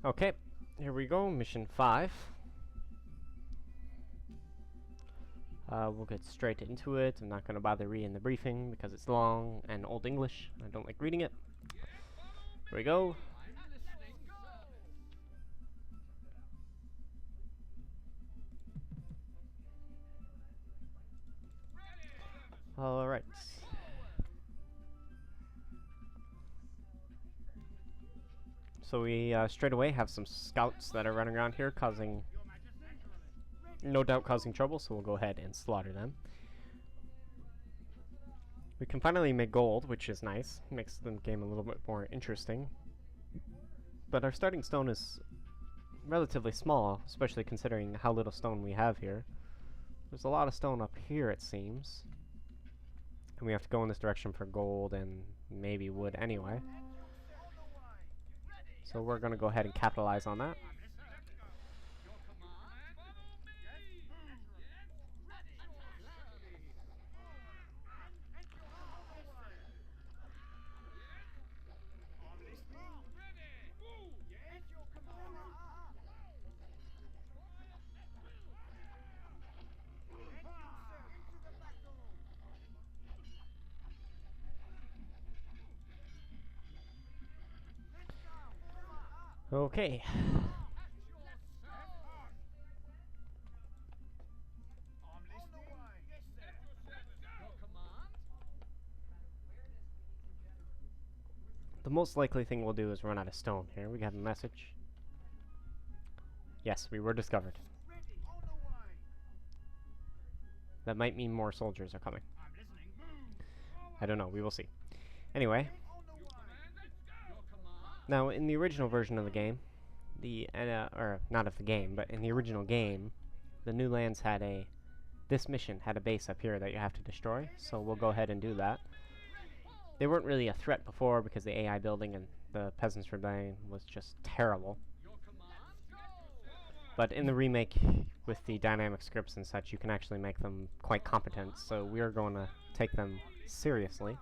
Okay, here we go, mission 5. We'll get straight into it. I'm not going to bother reading the briefing because it's long and Old English. I don't like reading it. Here we go. Alright. So we straight away have some scouts that are running around here causing, no doubt causing trouble, so we'll go ahead and slaughter them. We can finally make gold, which is nice. Makes the game a little bit more interesting. But our starting stone is relatively small, especially considering how little stone we have here. There's a lot of stone up here, it seems. And we have to go in this direction for gold and maybe wood anyway. So we're going to go ahead and capitalize on that. Okay. The most likely thing we'll do is run out of stone here. We got a message. Yes, we were discovered. That might mean more soldiers are coming. I don't know, we will see. Anyway. Now, in the original version of the game, or not of the game, but in the original game, the New Lands had this mission had a base up here that you have to destroy, so we'll go ahead and do that. They weren't really a threat before because the AI building and the Peasants' Rebellion was just terrible. But in the remake, with the dynamic scripts and such, you can actually make them quite competent, so we are going to take them seriously.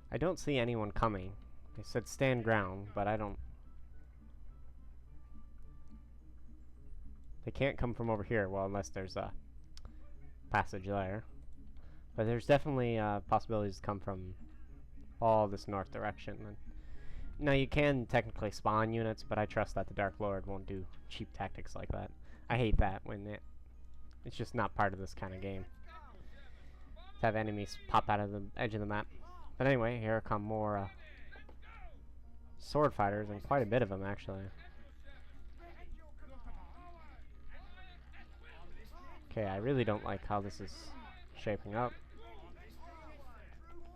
I don't see anyone coming. They said stand ground, but I don't... They can't come from over here, well, unless there's a passage there. But there's definitely possibilities to come from all this north direction. And now, you can technically spawn units, but I trust that the Dark Lord won't do cheap tactics like that. I hate that when it's just not part of this kind of game. To have enemies pop out of the edge of the map. But anyway, here come more sword fighters, and quite a bit of them, actually. Okay, I really don't like how this is shaping up.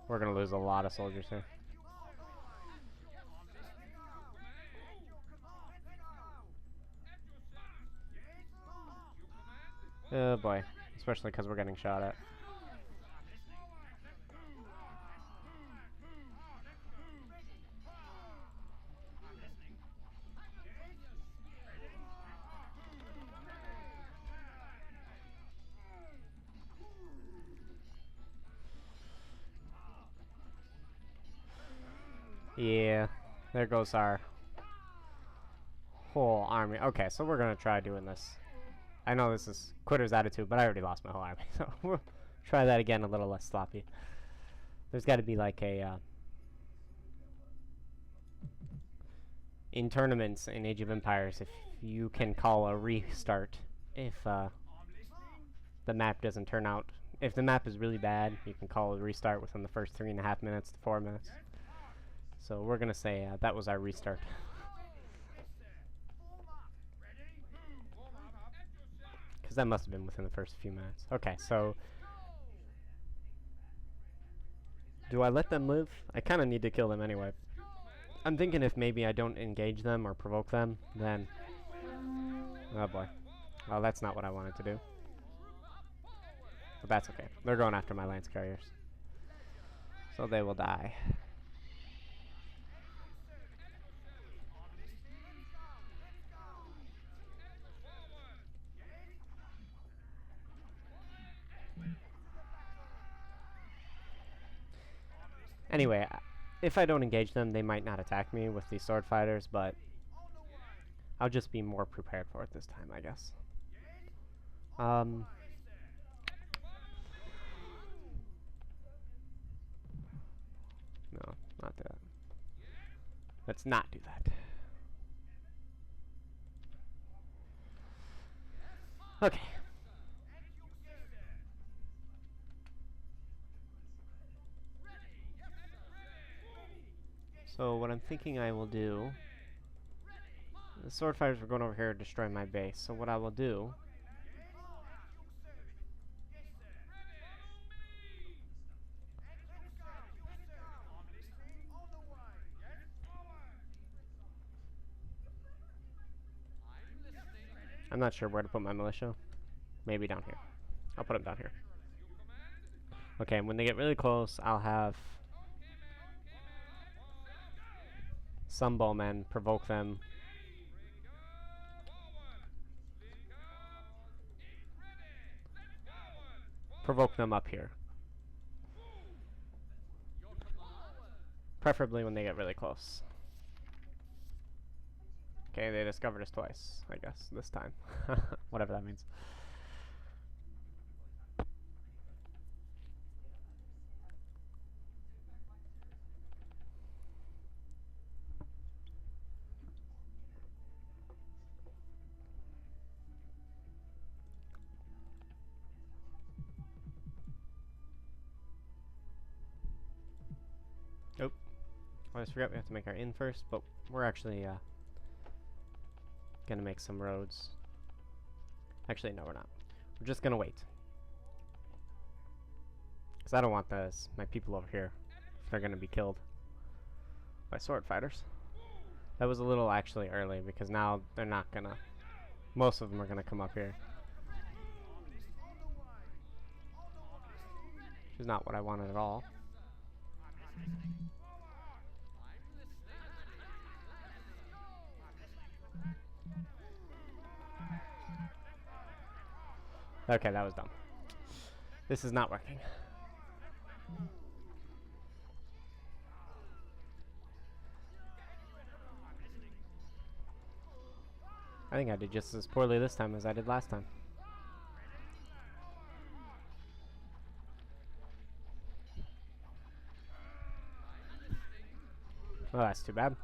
We're going to lose a lot of soldiers here. Oh boy, especially because we're getting shot at. Yeah, there goes our whole army. Okay, so we're gonna try doing this. I know this is quitter's attitude, but I already lost my whole army, so we'll try that again a little less sloppy. There's got to be like a... in tournaments in Age of Empires, if you can call a restart if the map doesn't turn out. If the map is really bad, you can call a restart within the first 3.5 minutes to 4 minutes. So we're gonna say that was our restart. Because that must have been within the first few minutes. Okay, so... do I let them live? I kind of need to kill them anyway. I'm thinking if maybe I don't engage them or provoke them, then... oh boy. Well, that's not what I wanted to do. But that's okay. They're going after my lance carriers. So they will die. Anyway, if I don't engage them, they might not attack me with these sword fighters, but I'll just be more prepared for it this time, I guess. No, not that. Let's not do that. Okay. So what I'm thinking I will do, the sword fighters were going over here to destroy my base, so what I will do I'm not sure where to put my militia. Maybe down here. I'll put them down here. Okay, when they get really close, I'll have some bowmen provoke them. Provoke them up here. Preferably when they get really close. Okay, they discovered us twice, I guess, this time. Whatever that means. Oh, I always forgot we have to make our inn first, but we're actually gonna make some roads. Actually, no, we're not. We're just gonna wait. Because I don't want my people over here if they're gonna be killed by sword fighters. That was a little actually early because now they're not gonna, most of them are gonna come up here. Which is not what I wanted at all. Okay, that was dumb. This is not working. I think I did just as poorly this time as I did last time. Well, that's too bad.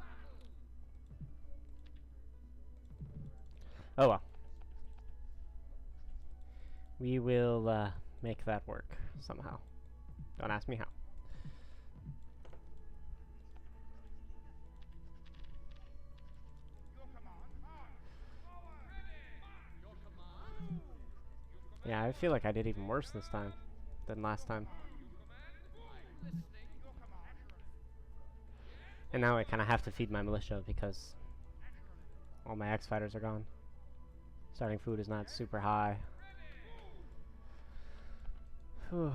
Oh well. We will make that work somehow. Don't ask me how. Yeah, I feel like I did even worse this time than last time. And now I kind of have to feed my militia because all my X-Fighters are gone. Starting food is not super high. Whew.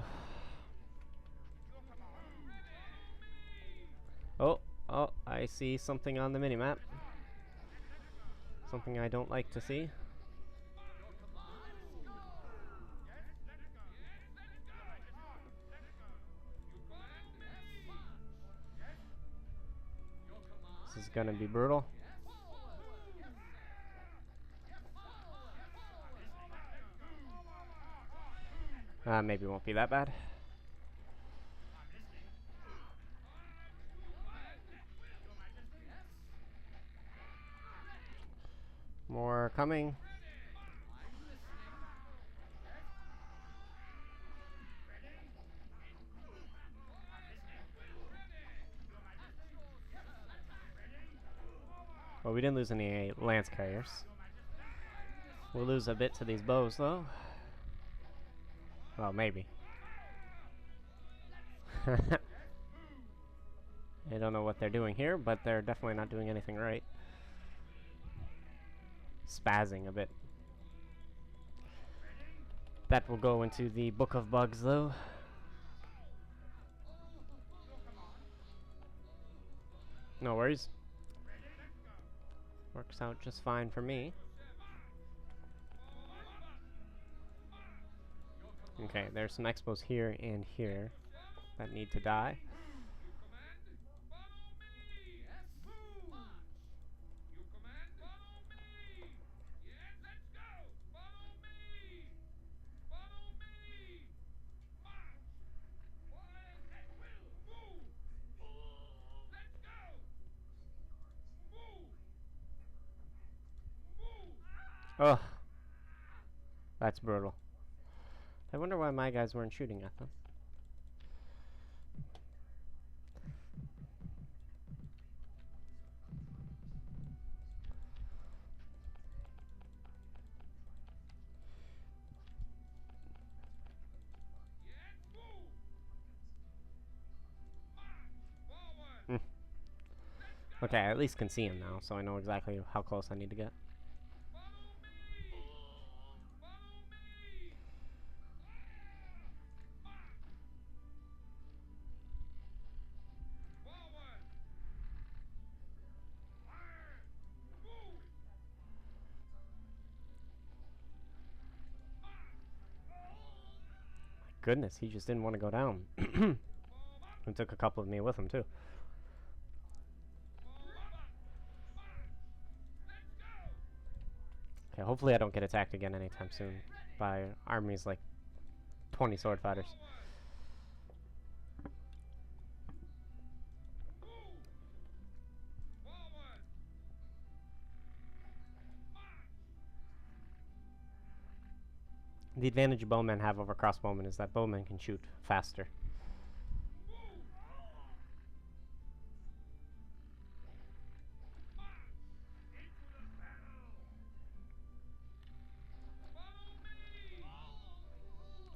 Oh, I see something on the minimap. Something I don't like to see. This is gonna be brutal. Maybe it won't be that bad. More coming. Well, we didn't lose any lance carriers. We'll lose a bit to these bows, though. Well, maybe. I don't know what they're doing here, but they're definitely not doing anything right. Spazzing a bit. That will go into the Book of Bugs, though. No worries. Works out just fine for me. Okay, there's some expos here and here that need to die. Ugh. That's brutal. I wonder why my guys weren't shooting at them. Okay, I at least can see him now, so I know exactly how close I need to get. Goodness, he just didn't want to go down. He took a couple of me with him, too. Okay, hopefully I don't get attacked again anytime soon by armies like 20 sword fighters. The advantage bowmen have over crossbowmen is that bowmen can shoot faster.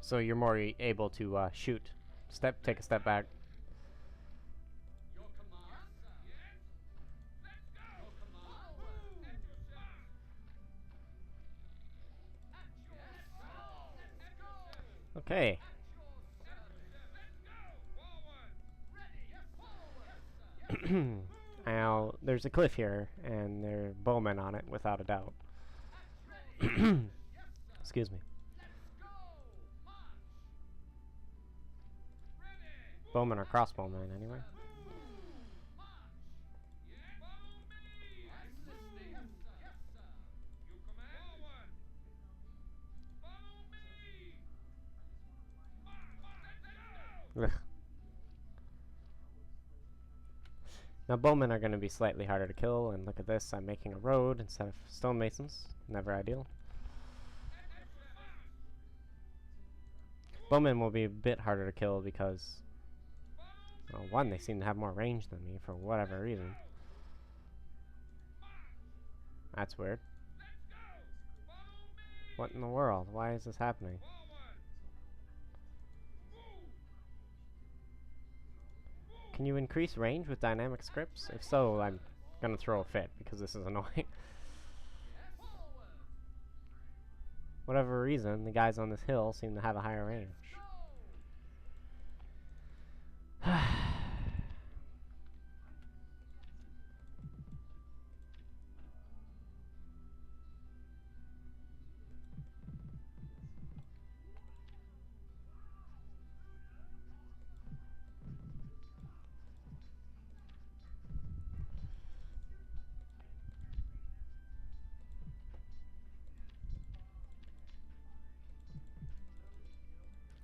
So you're more able to shoot. Take a step back. Okay. Now, there's a cliff here, and there are bowmen on it, without a doubt. Excuse me. Bowmen or crossbowmen, anyway. Ugh. Now bowmen are going to be slightly harder to kill, and look at this, I'm making a road instead of stonemasons. Never ideal. Bowmen will be a bit harder to kill because, well, one, they seem to have more range than me for whatever reason. That's weird. What in the world? Why is this happening? Can you increase range with dynamic scripts? If so, I'm gonna throw a fit because this is annoying. Whatever reason, the guys on this hill seem to have a higher range.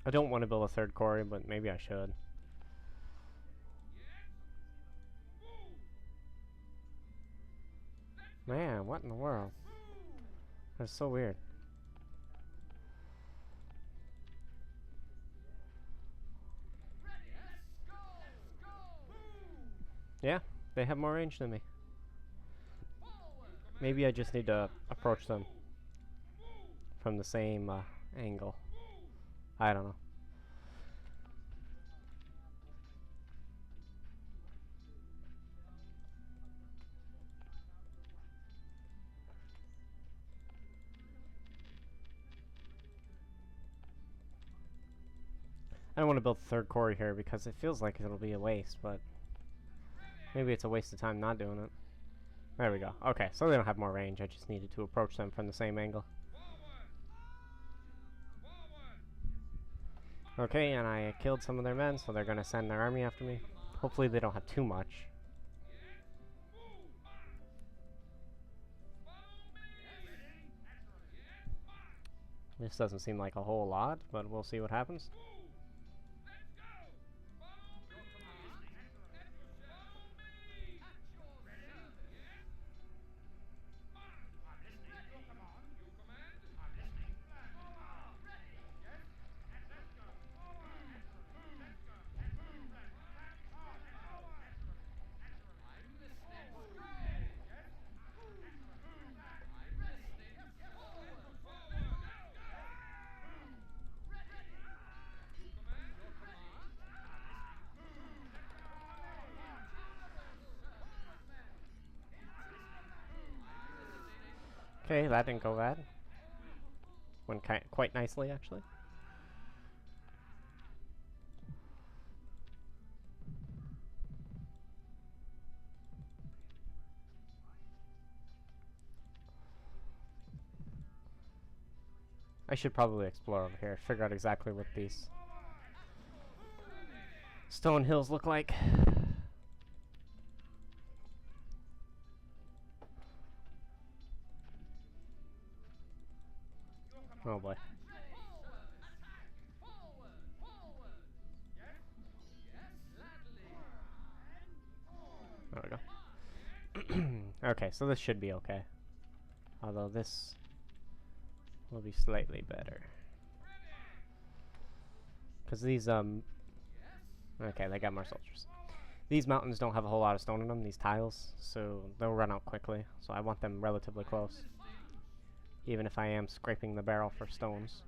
I don't want to build a third quarry, but maybe I should. Man, what in the world? That's so weird. Yeah, they have more range than me. Maybe I just need to approach them from the same angle. I don't know. I don't want to build a third quarry here because it feels like it'll be a waste, but maybe it's a waste of time not doing it. There we go. Okay, so they don't have more range. I just needed to approach them from the same angle. Okay, and I killed some of their men, so they're going to send their army after me. Hopefully they don't have too much. This doesn't seem like a whole lot, but we'll see what happens. Okay, that didn't go bad. Went quite nicely, actually. I should probably explore over here, figure out exactly what these stone hills look like. Oh boy. There we go. Okay, so this should be okay. Although this will be slightly better. Because these, okay, they got more soldiers. These mountains don't have a whole lot of stone in them, these tiles, so they'll run out quickly. So I want them relatively close. Even if I am scraping the barrel for stones.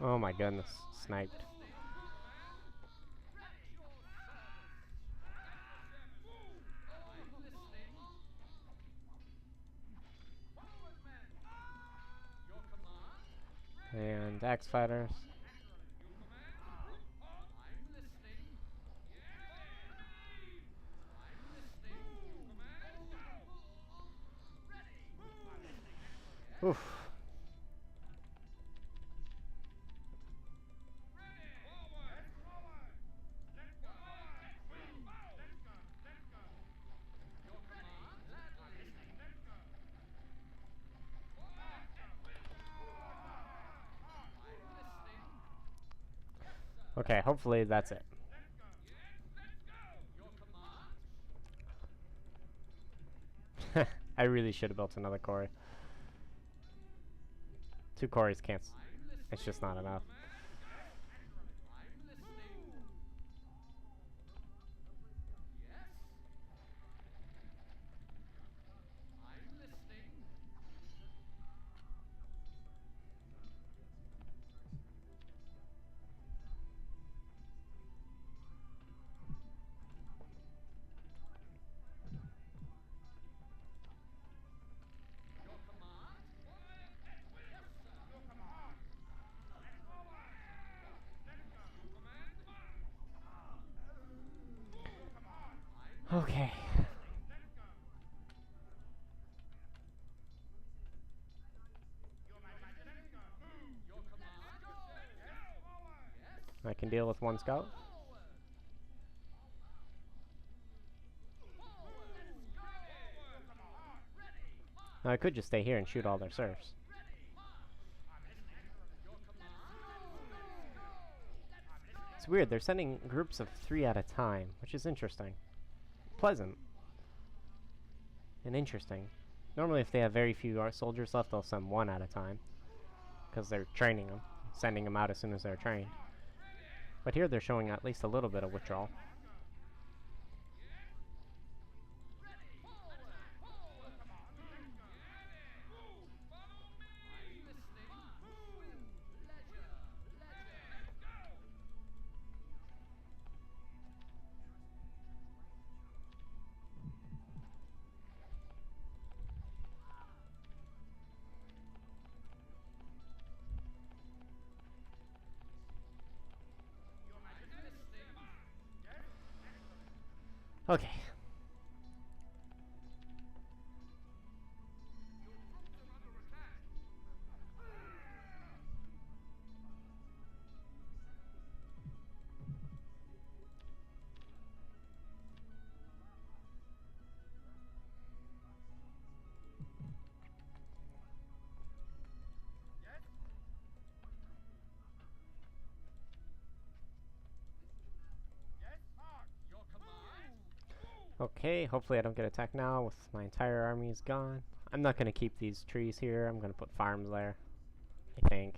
Oh my goodness, sniped. And axe fighters. Oof. Okay, hopefully that's it. I really should have built another quarry. 2 quarries can't. It's just not enough. Okay. I can deal with 1 scout. Now I could just stay here and shoot all their serfs. It's weird, they're sending groups of 3 at a time, which is interesting. Pleasant. And interesting. Normally if they have very few soldiers left, they'll send 1 at a time. Because they're training them, sending them out as soon as they're trained. But here they're showing at least a little bit of withdrawal. Okay. Okay, hopefully I don't get attacked now with my entire army is gone. I'm not going to keep these trees here. I'm going to put farms there, I think.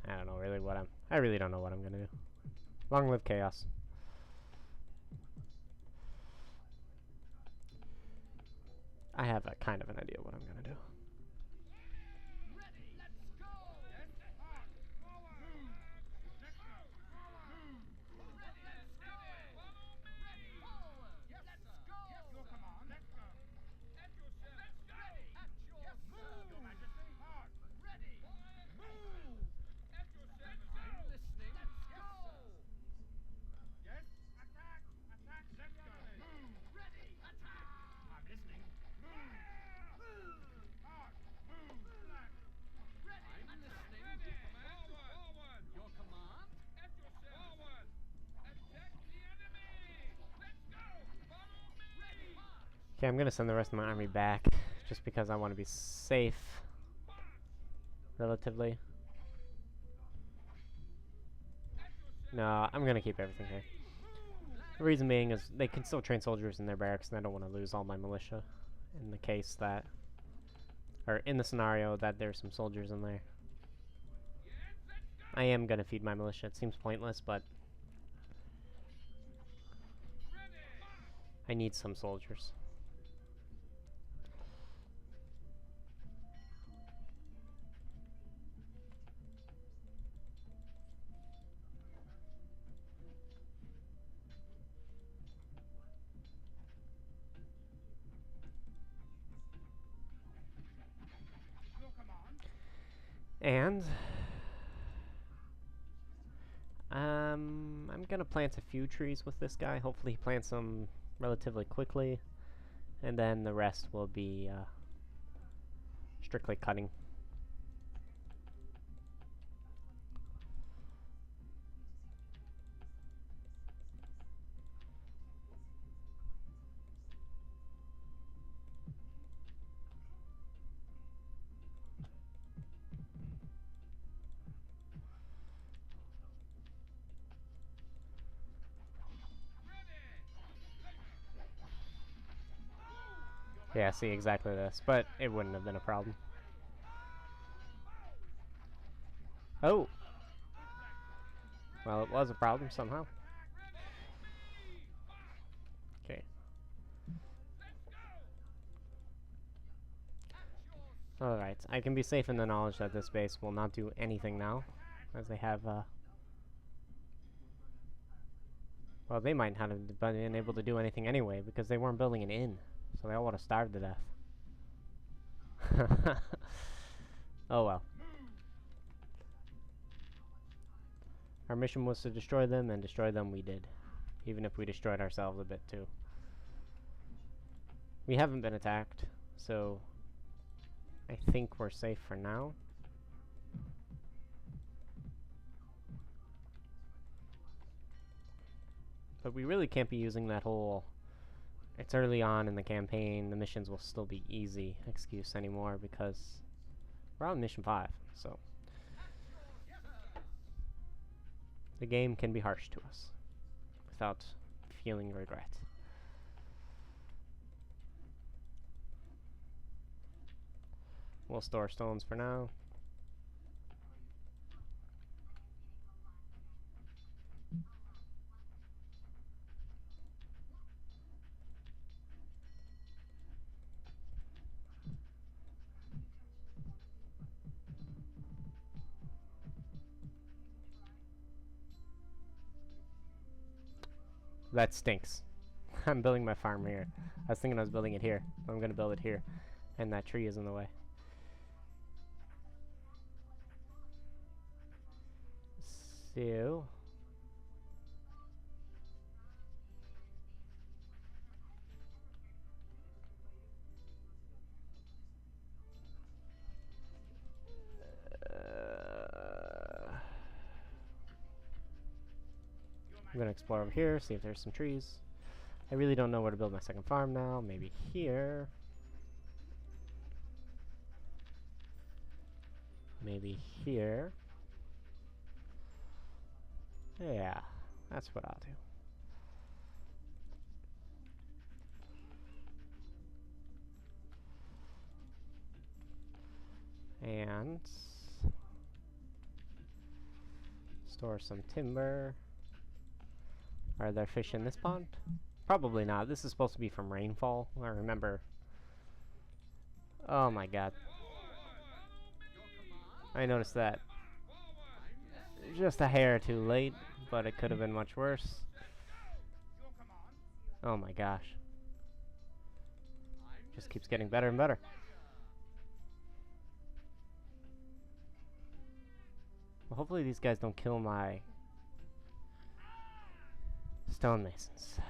I don't know really what I really don't know what I'm gonna do. Long live chaos. I have a kind of an idea what I'm gonna do. Okay, I'm gonna send the rest of my army back, just because I want to be safe, relatively. No, I'm gonna keep everything here. The reason being is they can still train soldiers in their barracks, and I don't want to lose all my militia in the case that, or in the scenario that there's some soldiers in there. I am gonna feed my militia. It seems pointless, but I need some soldiers. And I'm gonna plant a few trees with this guy. Hopefully he plants them relatively quickly, and then the rest will be strictly cutting. Yeah, see, exactly this, but it wouldn't have been a problem. Oh! Well, it was a problem somehow. Okay. Alright, I can be safe in the knowledge that this base will not do anything now, as they have, well, they might not have been able to do anything anyway, because they weren't building an inn, so they all would have starved to death. Oh well. Our mission was to destroy them, and destroy them we did. Even if we destroyed ourselves a bit too. We haven't been attacked, so I think we're safe for now. But we really can't be using that whole "it's early on in the campaign, the missions will still be easy" excuse anymore, because we're on mission 5, so the game can be harsh to us without feeling regret. We'll store stones for now. That stinks. I'm building my farm here. I was thinking I was building it here. I'm going to build it here. And that tree is in the way. So... I'm going to explore over here, see if there's some trees. I really don't know where to build my second farm now. Maybe here. Maybe here. Yeah, that's what I'll do. And Store some timber. Are there fish in this pond? Probably not. This is supposed to be from rainfall. I remember. Oh my god. I noticed that just a hair too late, but it could have been much worse. Oh my gosh. Just keeps getting better and better. Well, hopefully these guys don't kill my stonemasons.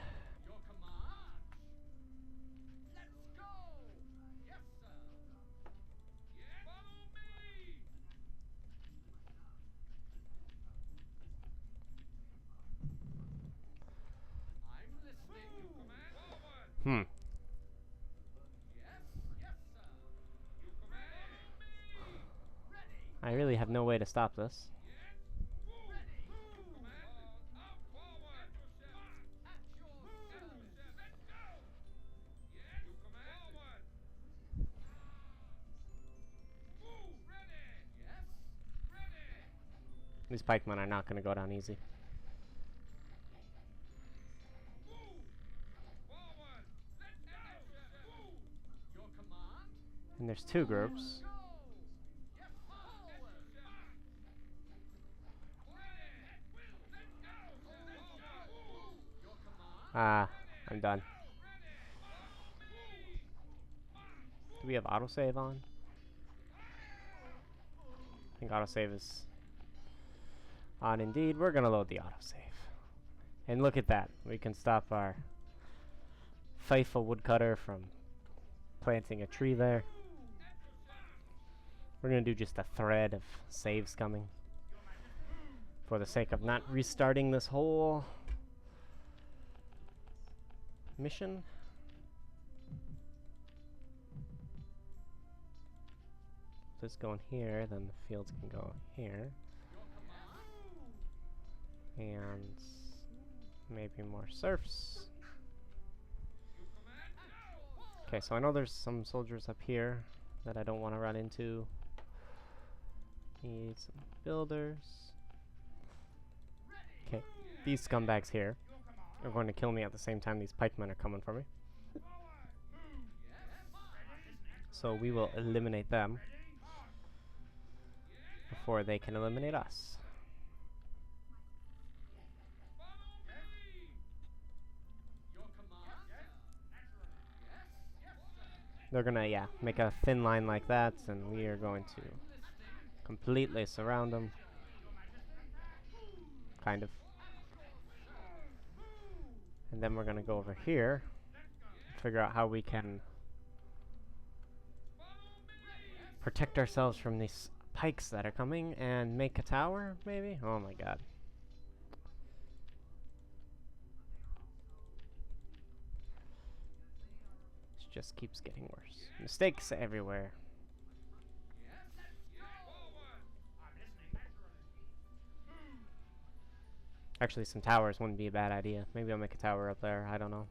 I really have no way to stop this. These pikemen are not going to go down easy. And there's two groups. Ah, I'm done. Do we have autosave on? I think autosave is on indeed. We're gonna load the autosave. And look at that. We can stop our faithful woodcutter from planting a tree there. We're gonna do just a thread of saves coming for the sake of not restarting this whole mission. If this going here, then the fields can go here. And maybe more serfs. Okay, so I know there's some soldiers up here that I don't want to run into. Need some builders. Okay, these scumbags here are going to kill me at the same time these pikemen are coming for me. So we will eliminate them before they can eliminate us. They're gonna, yeah, make a thin line like that, and we are going to completely surround them. Kind of. And then we're gonna go over here and figure out how we can protect ourselves from these pikes that are coming and make a tower, maybe? Oh my god. This just keeps getting worse. Mistakes everywhere. Actually, some towers wouldn't be a bad idea. Maybe I'll make a tower up there. I don't know.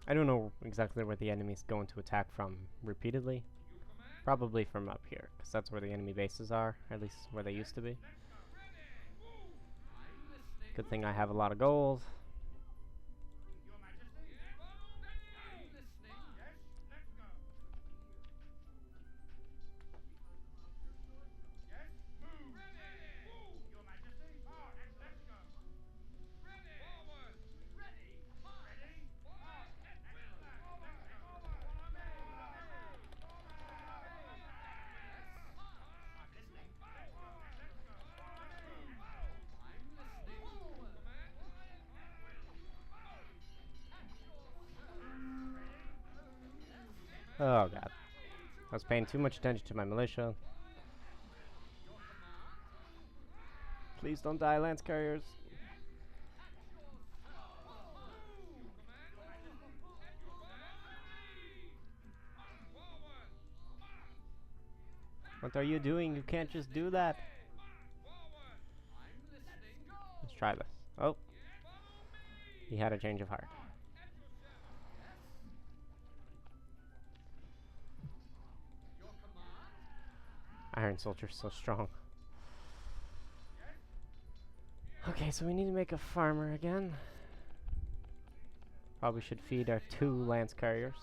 I don't know exactly where the enemy's going to attack from repeatedly. Probably from up here, because that's where the enemy bases are, at least where they used to be. Good thing I have a lot of gold. Oh god. I was paying too much attention to my militia. Please don't die, Lance Carriers. What are you doing? You can't just do that. Let's try this. Oh. He had a change of heart. Iron Soldier's so strong. Okay, so we need to make a farmer again. Probably should feed our 2 lance carriers.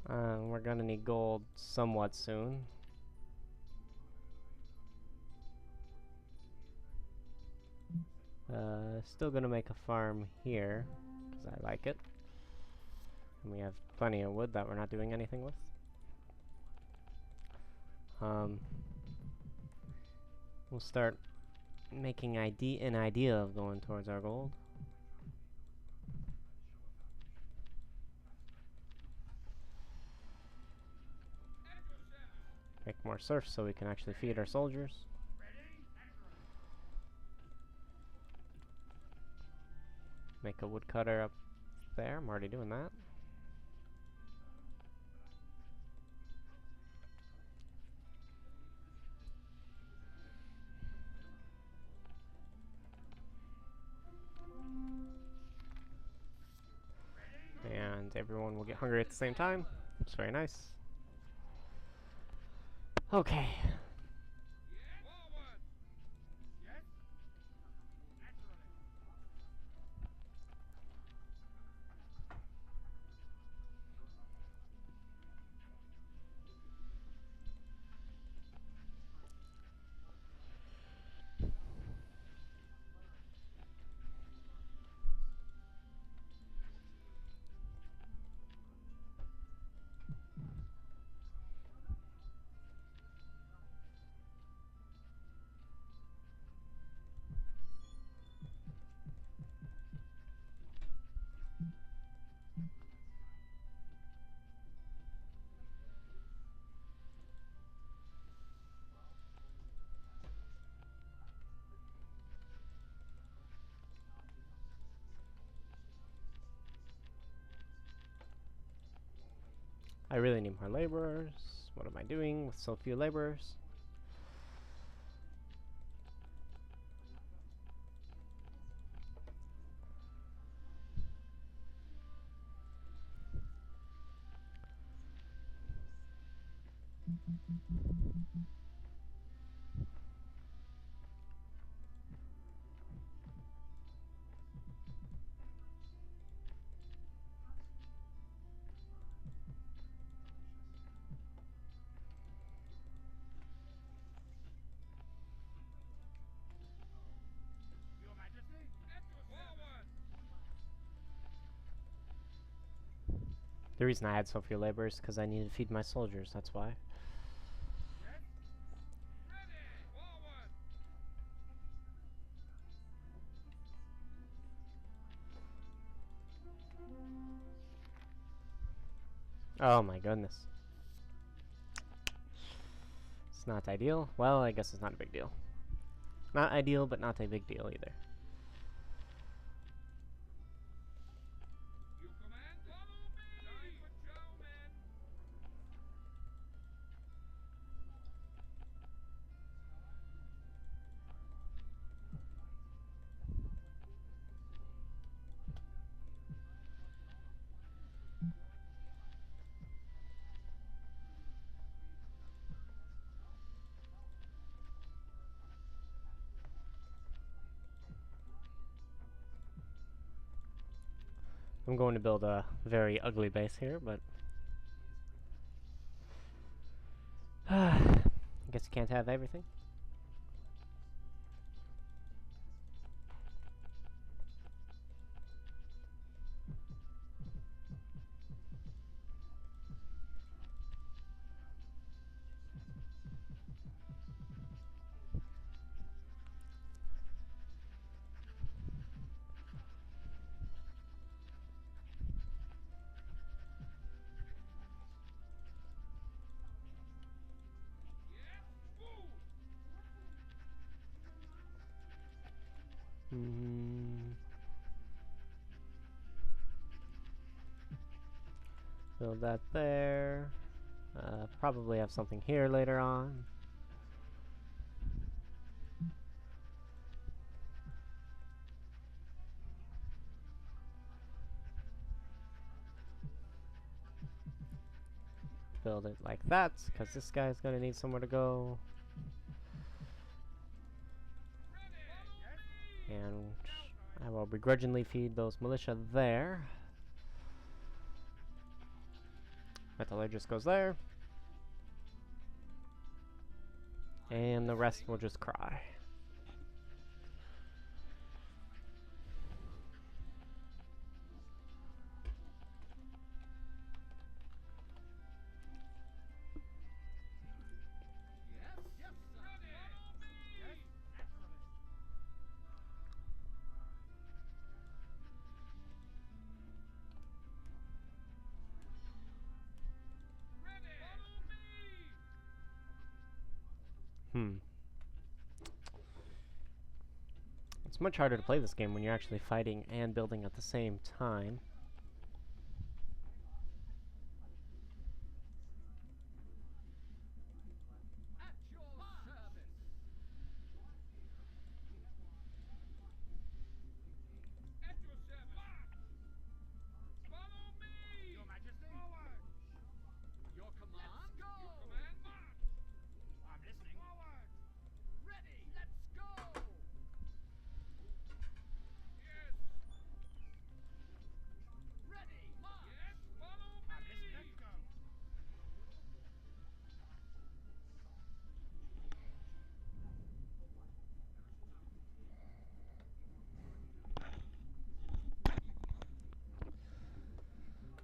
We're gonna need gold somewhat soon. Still gonna make a farm here, because I like it. And we have plenty of wood that we're not doing anything with. We'll start making an idea of going towards our gold. Make more serfs so we can actually feed our soldiers. Make a woodcutter up there. I'm already doing that. And everyone will get hungry at the same time. It's very nice. Okay. I really need more laborers. What am I doing with so few laborers? The reason I had so few laborers is because I needed to feed my soldiers, that's why. Oh my goodness. It's not ideal. Well, I guess it's not a big deal. Not ideal, but not a big deal either. I'm going to build a very ugly base here, but I guess you can't have everything. Build that there. Probably have something here later on. Build it like that, because this guy's gonna need somewhere to go. And I will begrudgingly feed those militia there. Metallurgist goes there. And the rest will just cry. It's much harder to play this game when you're actually fighting and building at the same time.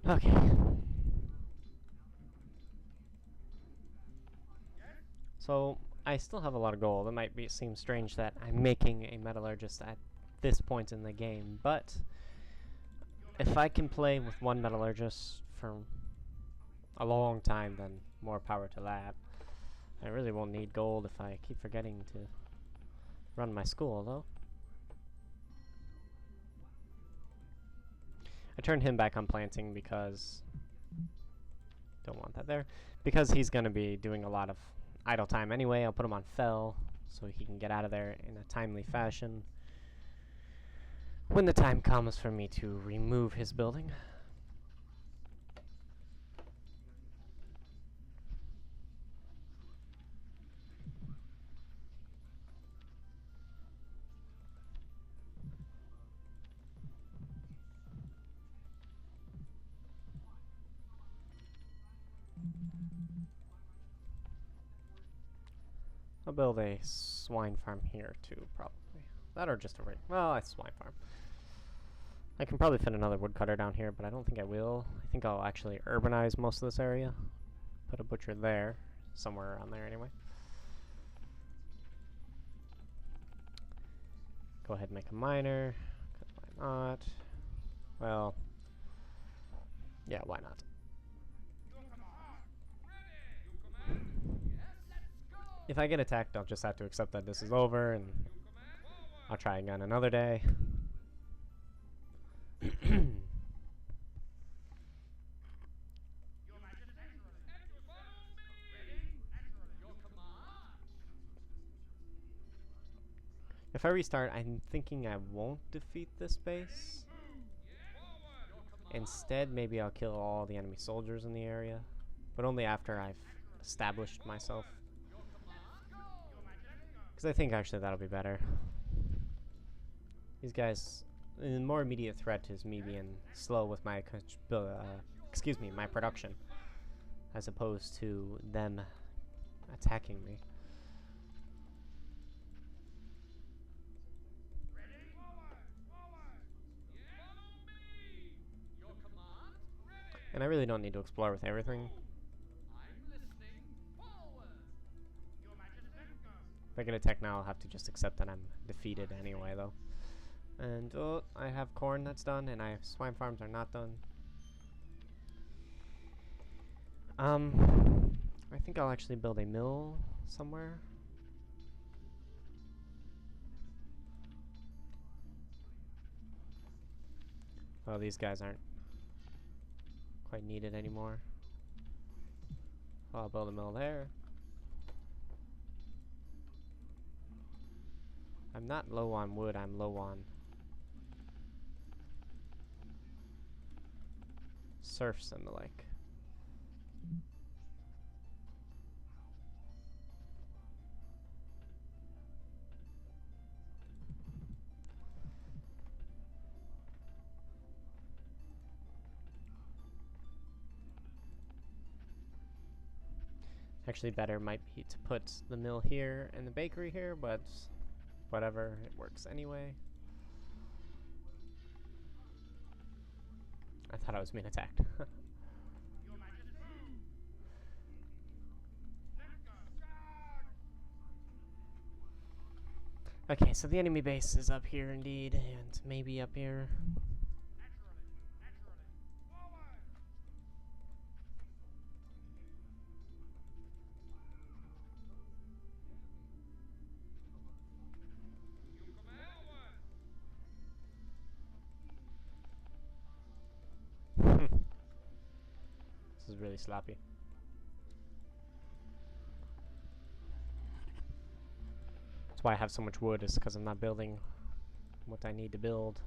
Okay. So, I still have a lot of gold. It might seem strange that I'm making a metallurgist at this point in the game, but if I can play with one metallurgist for a long time, then more power to that. I really won't need gold if I keep forgetting to run my school, though. I turned him back on planting because... don't want that there. Because he's going to be doing a lot of idle time anyway. I'll put him on fell so he can get out of there in a timely fashion when the time comes for me to remove his building. I'll build a swine farm here too, probably. That or just a well, it's swine farm. I can probably fit another woodcutter down here, but I don't think I will. I think I'll actually urbanize most of this area. Put a butcher there, somewhere around there anyway. Go ahead and make a miner. Why not? Well, yeah, why not? If I get attacked, I'll just have to accept that this is over, and I'll try again another day. If I restart, I'm thinking I won't defeat this base. Instead, maybe I'll kill all the enemy soldiers in the area, but only after I've established myself. Because I think actually that'll be better. These guys, the more immediate threat is me being slow with my, my production, as opposed to them attacking me. And I really don't need to explore with everything. If I get attacked now, I'll have to just accept that I'm defeated anyway, though. And, oh, I have corn that's done, and I have swine farms are not done. I think I'll actually build a mill somewhere. Oh, these guys aren't quite needed anymore. I'll build a mill there. I'm not low on wood, I'm low on serfs and the like. Actually, better might be to put the mill here and the bakery here, but whatever, it works anyway. I thought I was being attacked. Okay, so the enemy base is up here indeed, and maybe up here. This is really sloppy. That's why I have so much wood, is because I'm not building what I need to build.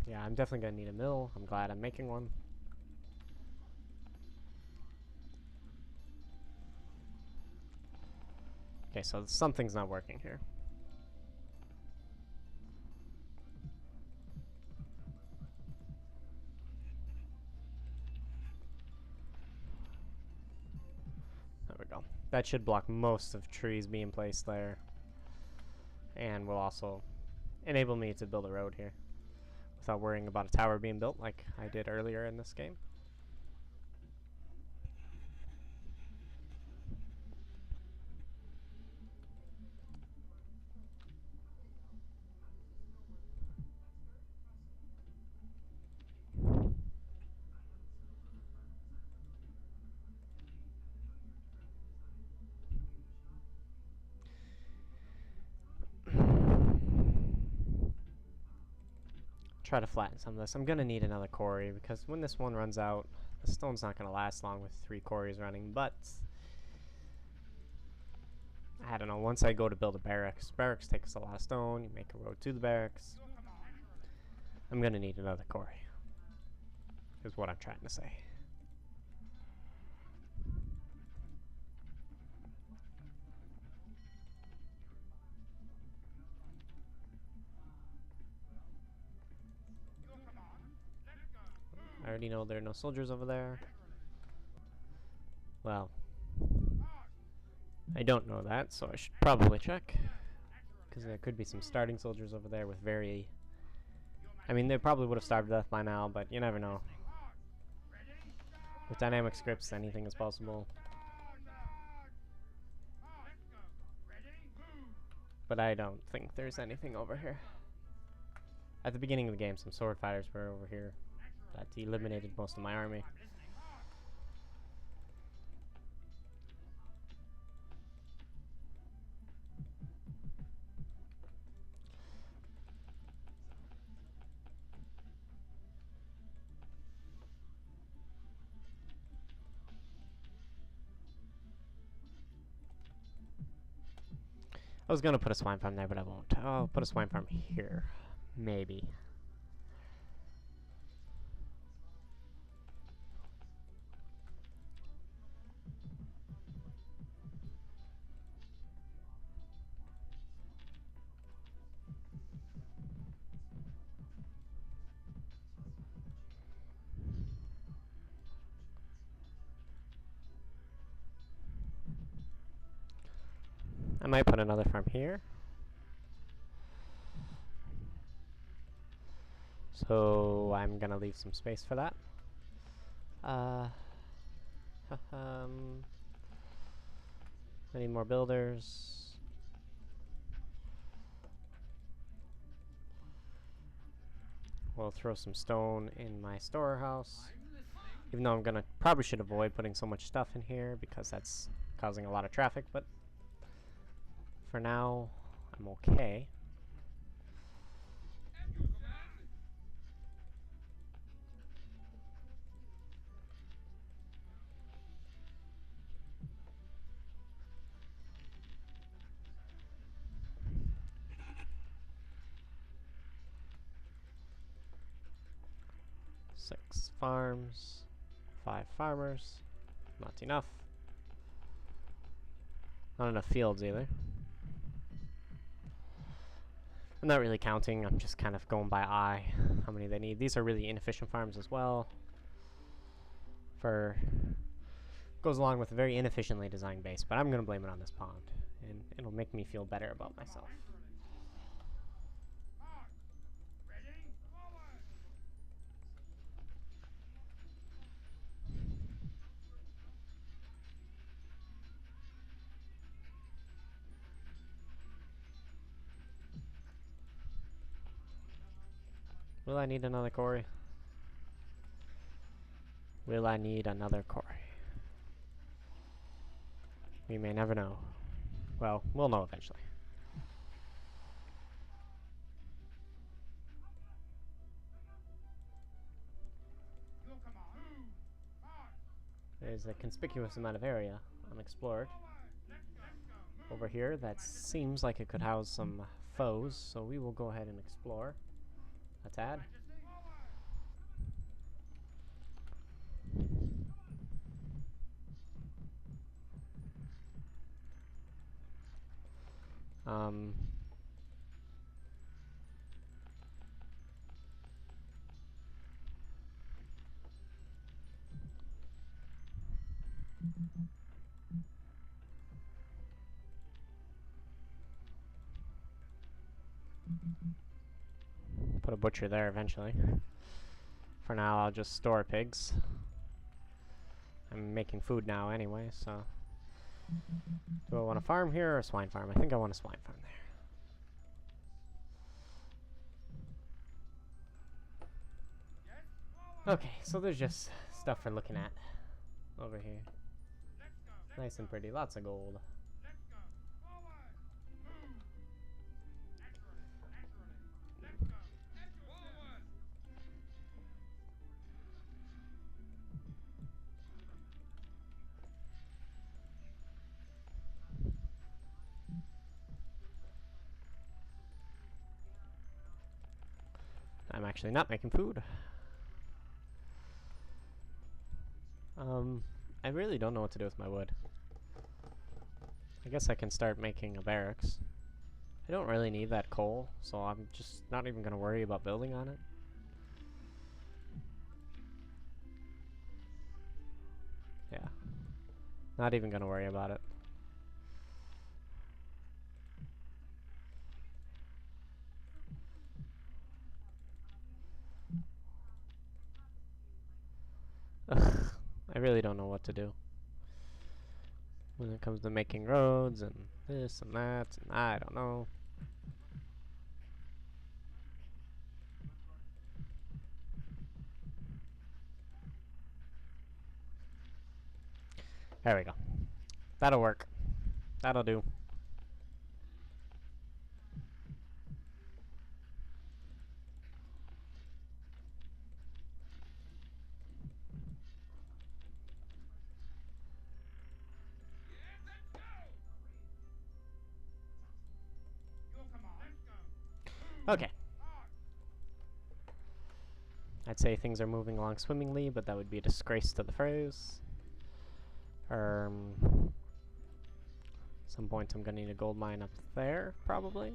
Yeah, I'm definitely gonna need a mill. I'm glad I'm making one. Okay, so something's not working here. There we go. That should block most of trees being placed there. And will also enable me to build a road here without worrying about a tower being built like I did earlier in this game. Try to flatten some of this. I'm gonna need another quarry because when this one runs out, the stone's not gonna last long with 3 quarries running, but I don't know, once I go to build a barracks takes a lot of stone, you make a road to the barracks. I'm gonna need another quarry, is what I'm trying to say. I already know there are no soldiers over there. Well, I don't know that, so I should probably check. Because there could be some starting soldiers over there with very... I mean, they probably would have starved to death by now, but you never know. With dynamic scripts, anything is possible. But I don't think there's anything over here. At the beginning of the game, some sword fighters were over here. That eliminated most of my army. I was gonna put a swine farm there, but I won't. I'll put a swine farm here. Maybe. I might put another farm here. So I'm gonna leave some space for that. I need more builders. We'll throw some stone in my storehouse. Even though I'm gonna probably should avoid putting so much stuff in here because that's causing a lot of traffic, but for now I'm okay. Six farms, 5 farmers, not enough. Not enough fields either. I'm not really counting, I'm just kind of going by eye how many they need. These are really inefficient farms as well. Goes along with a very inefficiently designed base, but I'm gonna blame it on this pond, and it'll make me feel better about myself. Will I need another quarry? Will I need another quarry? We may never know. Well, we'll know eventually. There's a conspicuous amount of area unexplored over here that seems like it could house some foes, so we will go ahead and explore a tad. Put a butcher there eventually. For now, I'll just store pigs. I'm making food now anyway, so... Do I want a farm here or a swine farm? I think I want a swine farm there. Okay, so there's just stuff for looking at over here. Nice and pretty, lots of gold. I'm actually not making food. I really don't know what to do with my wood. I guess I can start making a barracks. I don't really need that coal, so I'm just not even going to worry about building on it. Yeah. Not even going to worry about it. I really don't know what to do when it comes to making roads and this and that, and I don't know. There we go. That'll work. That'll do. Okay. I'd say things are moving along swimmingly, but that would be a disgrace to the phrase. Some point I'm gonna need a gold mine up there, probably.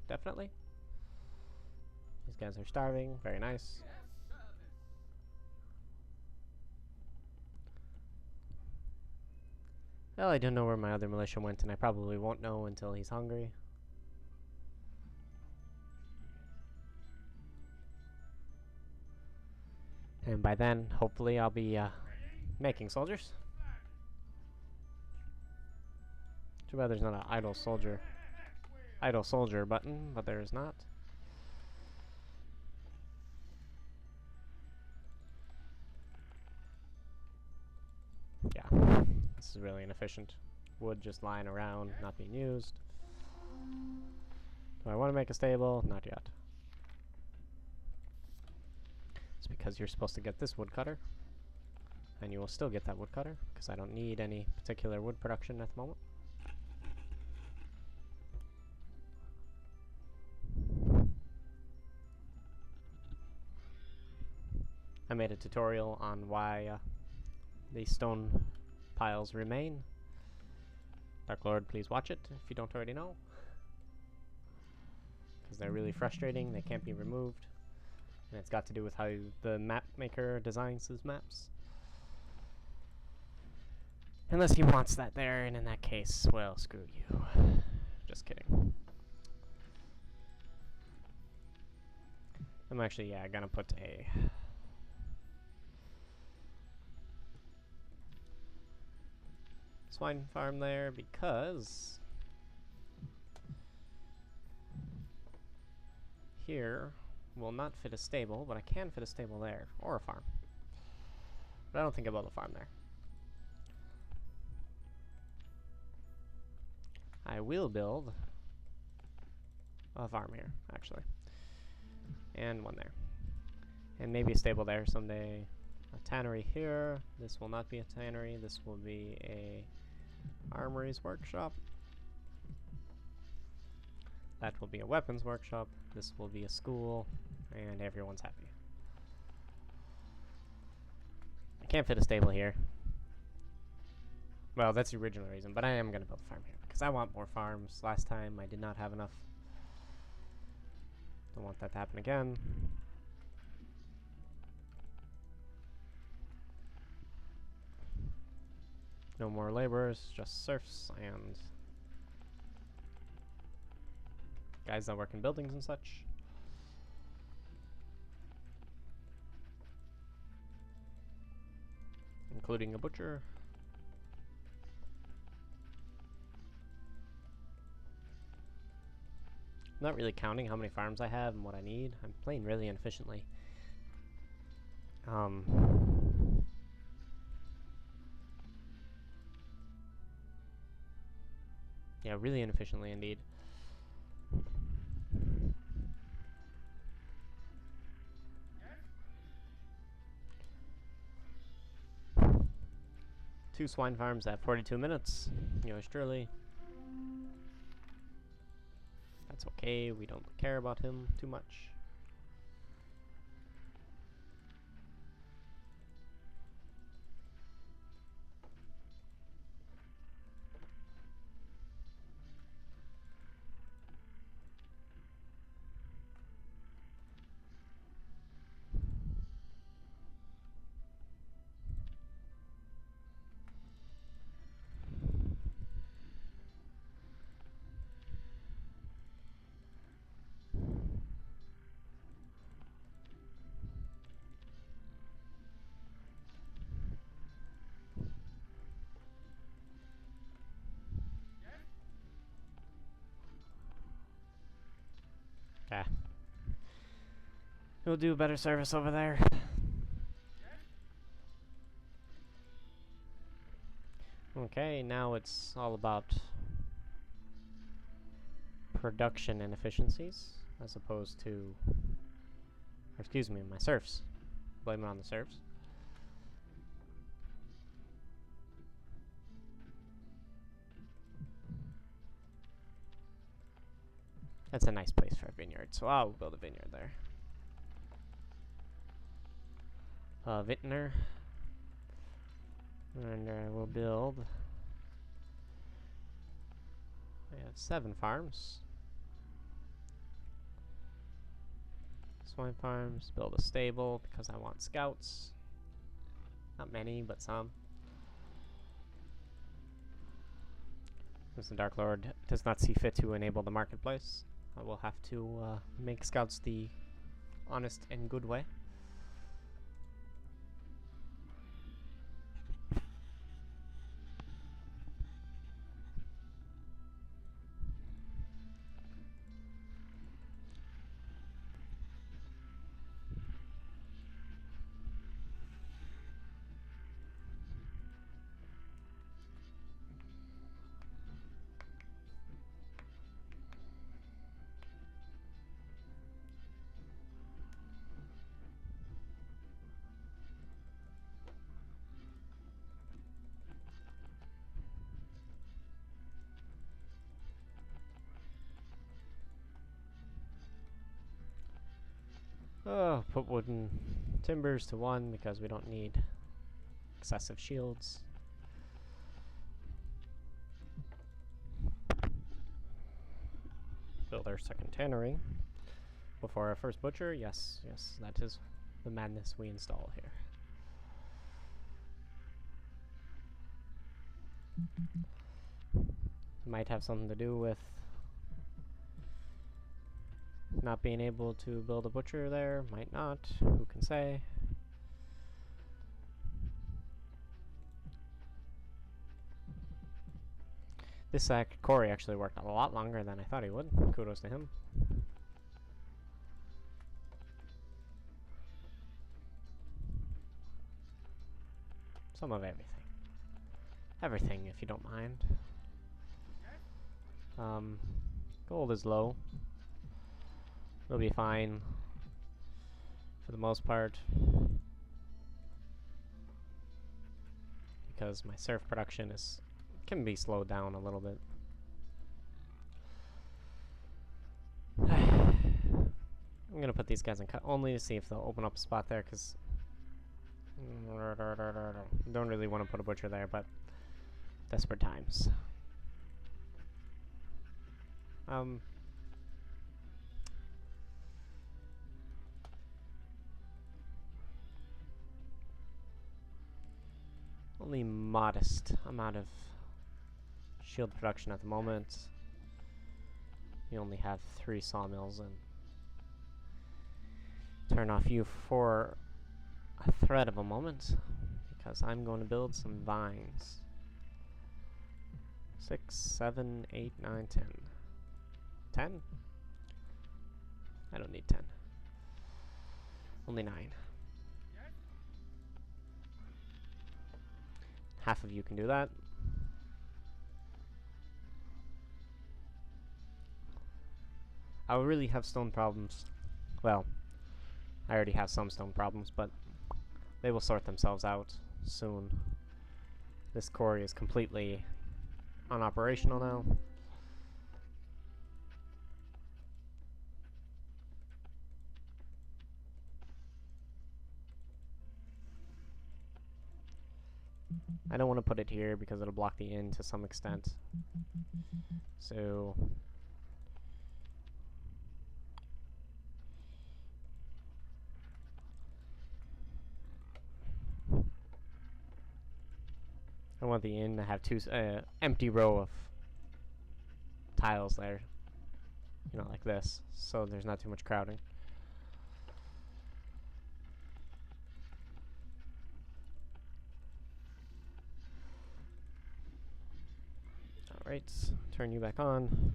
Definitely. These guys are starving. Very nice. Well, I don't know where my other militia went, and I probably won't know until he's hungry. And by then, hopefully, I'll be making soldiers. Too bad there's not an idle soldier button, but there is not. Yeah, this is really inefficient. Wood just lying around, not being used. Do I want to make a stable? Not yet. It's because you're supposed to get this woodcutter, and you will still get that woodcutter, because I don't need any particular wood production at the moment. I made a tutorial on why these stone piles remain. Dark Lord, please watch it if you don't already know. Because they're really frustrating, they can't be removed. And it's got to do with how the map maker designs his maps. Unless he wants that there, and in that case, well, screw you. Just kidding. I'm actually, yeah, gonna put a swine farm there because here will not fit a stable, but I can fit a stable there, or a farm. But I don't think I'll build a farm there. I will build a farm here, actually. And one there. And maybe a stable there someday. A tannery here. This will not be a tannery. This will be a armory's workshop. That will be a weapons workshop. This will be a school. And everyone's happy. I can't fit a stable here. Well, that's the original reason, but I am going to build a farm here because I want more farms. Last time I did not have enough. Don't want that to happen again. No more laborers, just serfs and guys that work in buildings and such. Including a butcher. I'm not really counting how many farms I have and what I need. I'm playing really inefficiently. Yeah, really inefficiently indeed. Two swine farms at 42 minutes. Yours truly. That's okay, we don't care about him too much. Yeah. He'll do a better service over there. Okay, now it's all about production and efficiencies, as opposed to, or excuse me, my serfs. Blame it on the serfs. That's a nice place for a vineyard, so I'll build a vineyard there. Vintner. And we'll build. I have 7 farms. Swine farms. Build a stable because I want scouts. Not many, but some. Since the Dark Lord does not see fit to enable the marketplace, I will have to make scouts the honest and good way. Oh, put wooden timbers to 1 because we don't need excessive shields. build our second tannery. Before our first butcher, yes, that is the madness we install here. Might have something to do with not being able to build a butcher there, might not, who can say. This quarry actually worked a lot longer than I thought he would. Kudos to him. Some of everything. Everything, if you don't mind. Gold is low. We'll be fine for the most part, because my surf production can be slowed down a little bit. I'm gonna put these guys in cut only to see if they'll open up a spot there, because don't really want to put a butcher there, but desperate times. Only modest amount of shield production at the moment. You only have 3 sawmills, and turn off you for a thread of a moment, because I'm going to build some vines. 6, 7, 8, 9, 10. 10? I don't need 10. Only 9. Half of you can do that. I will really have stone problems. Well, I already have some stone problems, but they will sort themselves out soon. This quarry is completely unoperational now. I don't want to put it here because it'll block the inn to some extent. So I want the inn to have 2 empty row of tiles there, you know, like this, so there's not too much crowding. Alright, turn you back on,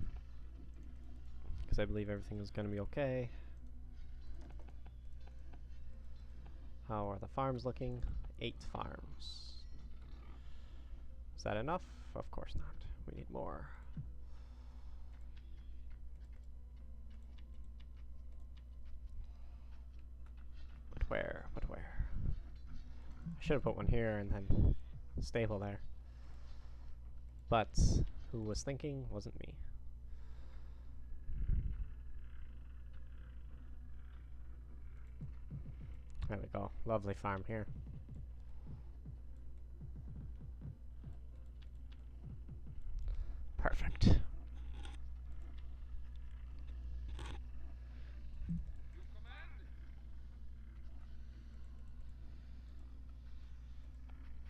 because I believe everything is going to be okay. How are the farms looking? 8 farms. Is that enough? Of course not. We need more. But where? But where? I should have put one here and then a stable there. But who was thinking wasn't me. There we go. Lovely farm here. Perfect.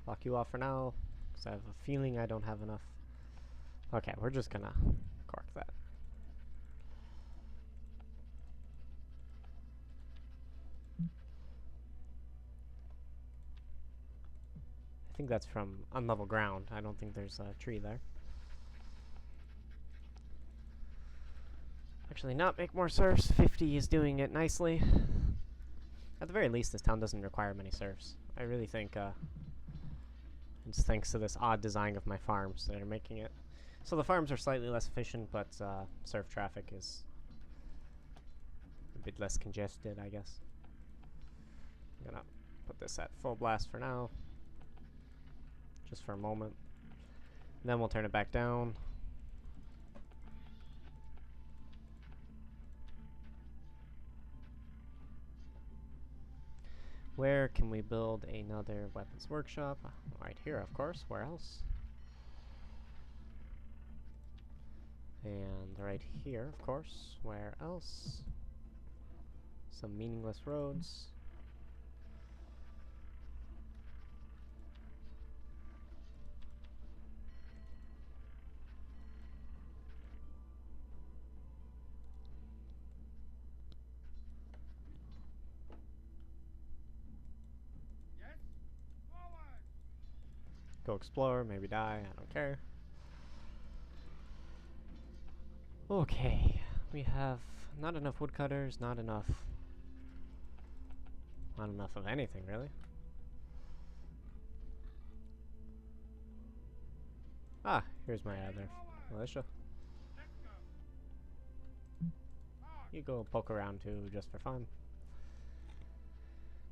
Lock you off for now, because I have a feeling I don't have enough. Okay, we're just gonna cork that. I think that's from unlevel ground. I don't think there's a tree there. Actually, not make more serfs. 50 is doing it nicely. At the very least, this town doesn't require many serfs. I really think it's thanks to this odd design of my farms that are making it. So the farms are slightly less efficient, but serf traffic is a bit less congested, I guess. I'm gonna put this at full blast for now, just for a moment. And then we'll turn it back down. Where can we build another weapons workshop? Right here, of course. Where else? And right here, of course. Where else? Some meaningless roads. Go explore, maybe die, I don't care. Okay, we have not enough woodcutters, not enough of anything, really. Ah, here's my other militia. You go poke around too, just for fun.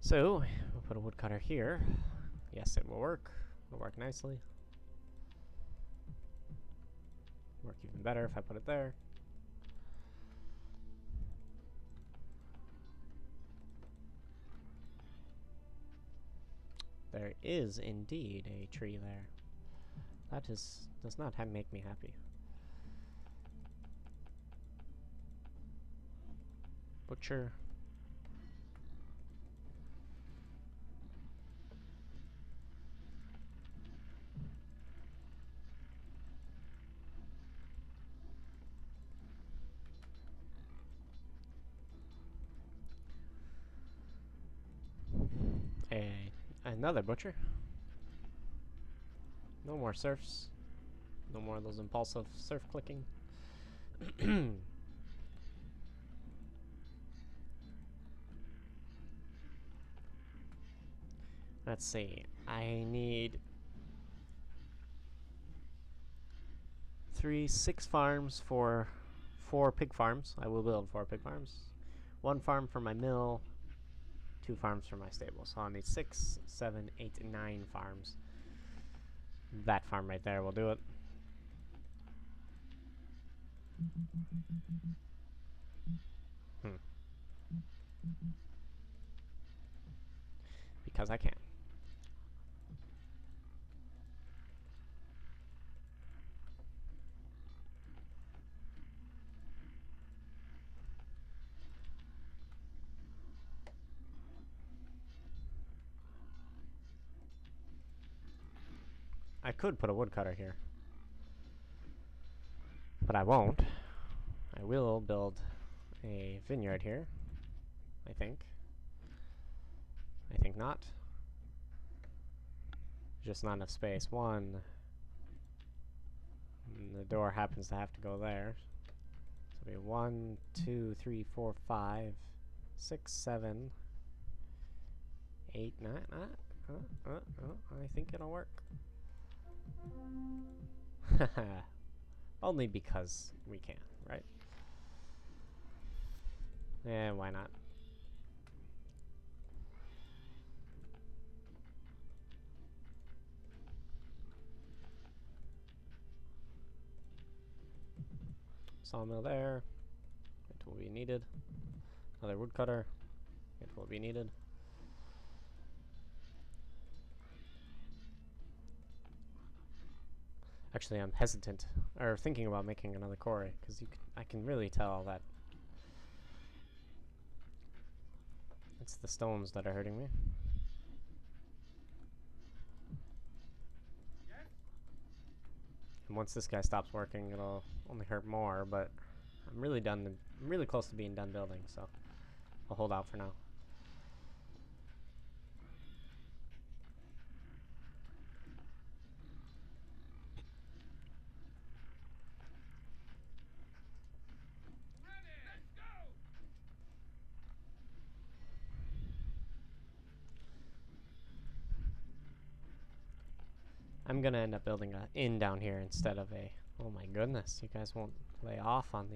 So, we'll put a woodcutter here. Yes, it will work. It'll work nicely. Work even better if I put it there. There is indeed a tree there. That does not make me happy. Butcher. Another butcher. No more serfs. No more of those impulsive surf clicking. Let's see. I need 6 farms for 4 pig farms. I will build 4 pig farms. 1 farm for my mill. 2 farms for my stable. So I'll need 6, 7, 8, 9 farms. That farm right there will do it. Because I can. I could put a woodcutter here, but I won't. I will build a vineyard here, I think. I think not. Just not enough space. And the door happens to have to go there. So it'll be 1, 2, 3, 4, 5, 6, 7, 8, 9. I think it'll work. Only because we can, right? And why not? Sawmill there. It will be needed. Another woodcutter. It will be needed. Actually, I'm hesitant, or thinking about making another quarry, because I can really tell that it's the stones that are hurting me. And once this guy stops working, it'll only hurt more, but I'm really close to being done building, so I'll hold out for now. I'm gonna end up building an inn down here instead of a... Oh my goodness, you guys won't lay off on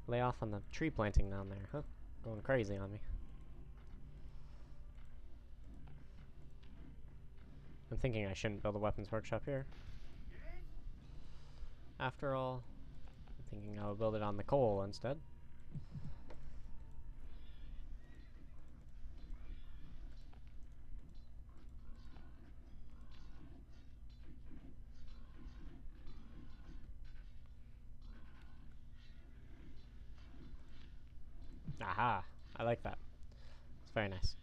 the tree planting down there, huh? Going crazy on me. I'm thinking I shouldn't build a weapons workshop here. After all, I'm thinking I would build it on the coal instead. Aha! I like that. It's very nice.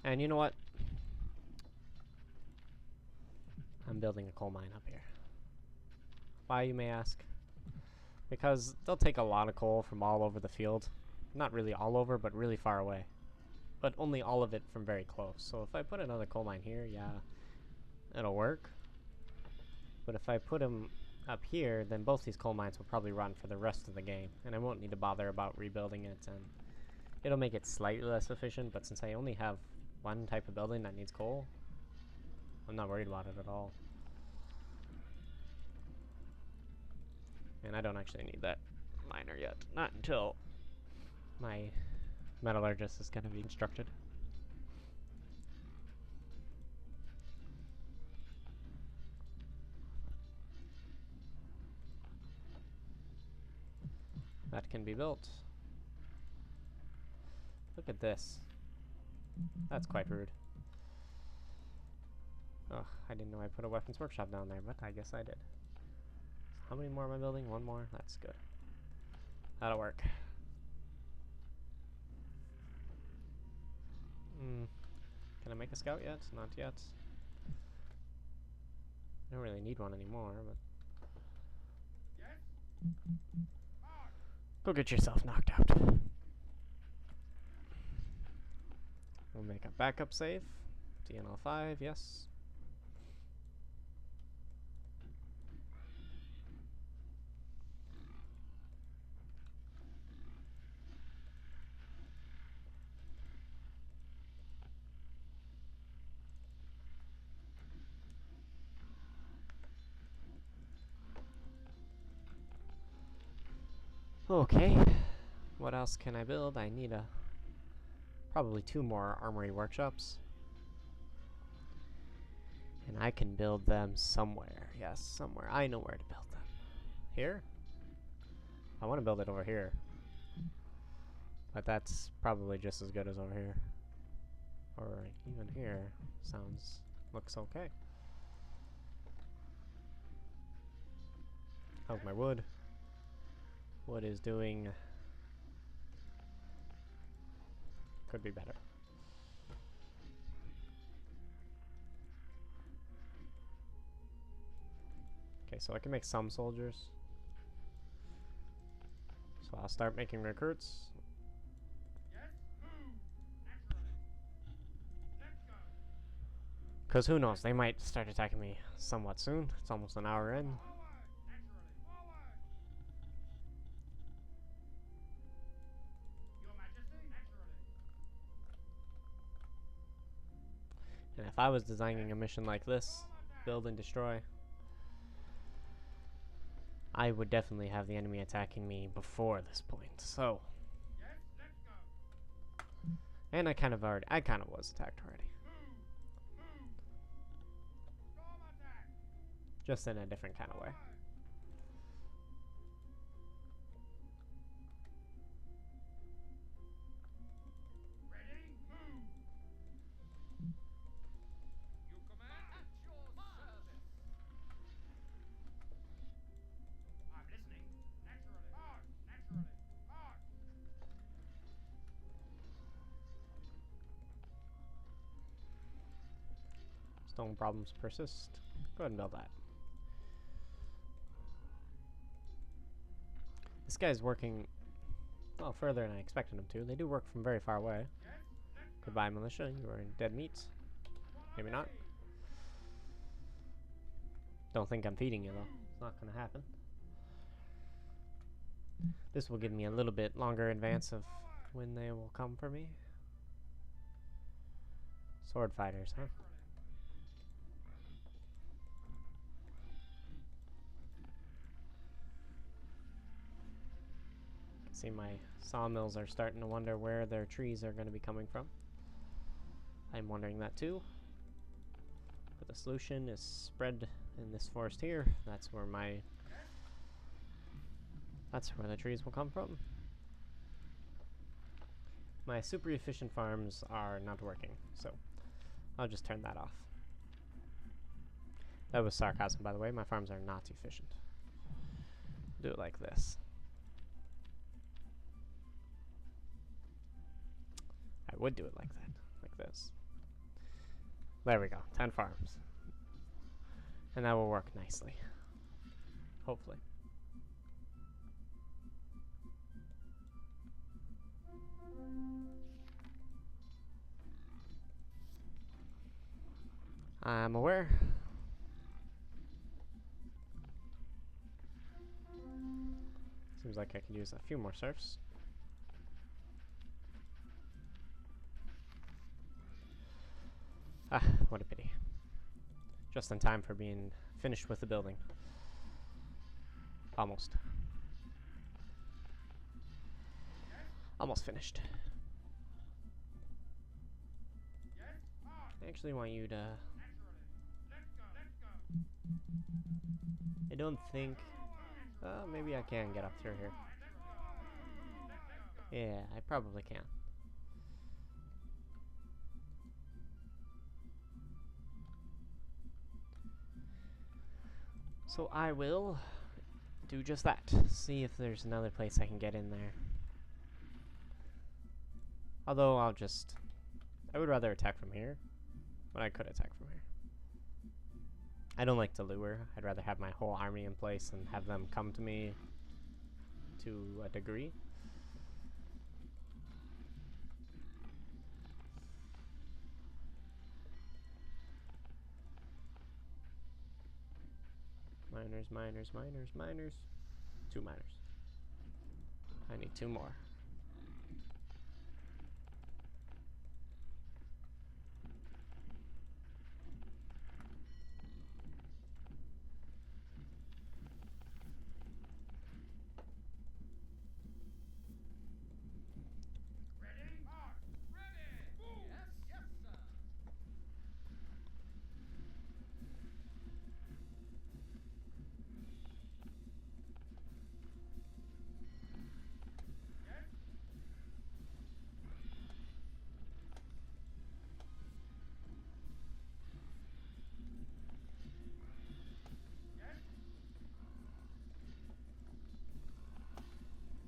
And you know what? I'm building a coal mine up here. Why, you may ask? Because they'll take a lot of coal from all over the field. Not really all over, but really far away. But only all of it from very close. So if I put another coal mine here, yeah, it'll work. But if I put them up here, then both these coal mines will probably run for the rest of the game. And I won't need to bother about rebuilding it. And it'll make it slightly less efficient, but since I only have one type of building that needs coal, I'm not worried about it at all. And I don't actually need that miner yet. Not until my metallurgist is going to be instructed. That can be built. Look at this. That's quite rude. Oh, I didn't know I put a weapons workshop down there, but I guess I did. How many more am I building? One more? That's good. That'll work. Can I make a scout yet? Not yet. I don't really need one anymore, but... Go get yourself knocked out. We'll make a backup save. DNL5, yes. Okay, what else can I build? I need probably 2 more armory workshops. And I can build them somewhere. Yes, somewhere. I know where to build them. Here? I want to build it over here. But that's probably just as good as over here. Or even here. Looks okay. How's my wood? Wood is doing... Could be better. Okay, so I can make some soldiers. So I'll start making recruits. Because who knows, they might start attacking me somewhat soon. It's almost an hour in. And if I was designing a mission like this, build and destroy, I would definitely have the enemy attacking me before this point. So, and I kind of was attacked already. Just in a different kind of way. Stone problems persist. Go ahead and build that. This guy's working, well, further than I expected him to. They do work from very far away. Goodbye, militia. You are in dead meat. Maybe not. Don't think I'm feeding you, though. It's not going to happen. This will give me a little bit longer advance of when they will come for me. Sword fighters, huh? See, my sawmills are starting to wonder where their trees are going to be coming from. I'm wondering that too. But the solution is spread in this forest here. That's where the trees will come from. My super efficient farms are not working, so I'll just turn that off. That was sarcasm, by the way. My farms are not efficient. Do it like this. I would do it like that. Like this. There we go. 10 farms. And that will work nicely. Hopefully. I'm aware. Seems like I could use a few more serfs. Ah, what a pity. Just in time for being finished with the building. Almost. Almost finished. I actually want you to... I don't think... maybe I can get up through here. Yeah, I probably can. So I will do just that. See if there's another place I can get in there. Although I would rather attack from here, but I could attack from here. I don't like to lure. I'd rather have my whole army in place and have them come to me to a degree. Miners, miners, miners, miners. 2 miners. I need 2 more.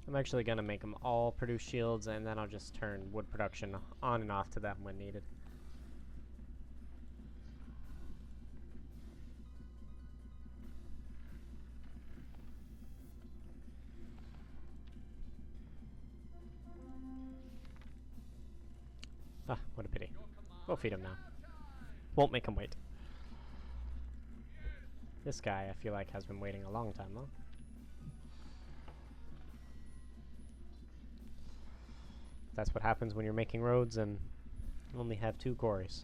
I'm actually going to make them all produce shields, and then I'll just turn wood production on and off to them when needed. Ah, what a pity. We'll feed him now. Won't make him wait. This guy, I feel like, has been waiting a long time, though. That's what happens when you're making roads and only have 2 quarries.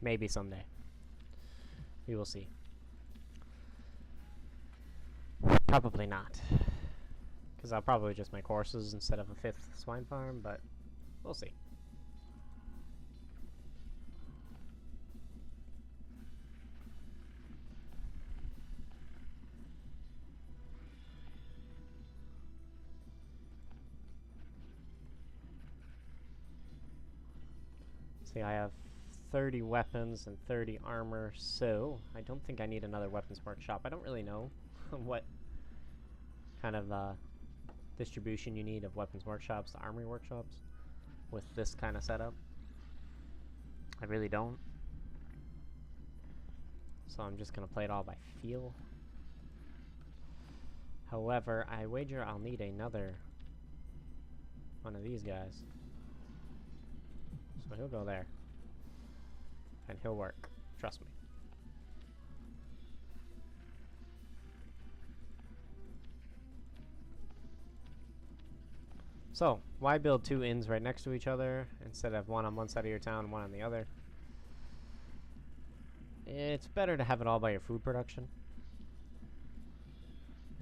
Maybe someday. We will see. Probably not. Because I'll probably just make horses instead of a 5th swine farm, but we'll see. See, I have 30 weapons and 30 armor, so I don't think I need another weapons workshop. I don't really know what kind of distribution you need of weapons workshops to armory workshops with this kind of setup. I really don't. So I'm just going to play it all by feel. However, I wager I'll need another one of these guys. So he'll go there. And he'll work. Trust me. So, why build 2 inns right next to each other instead of one on one side of your town and one on the other? it's better to have it all by your food production.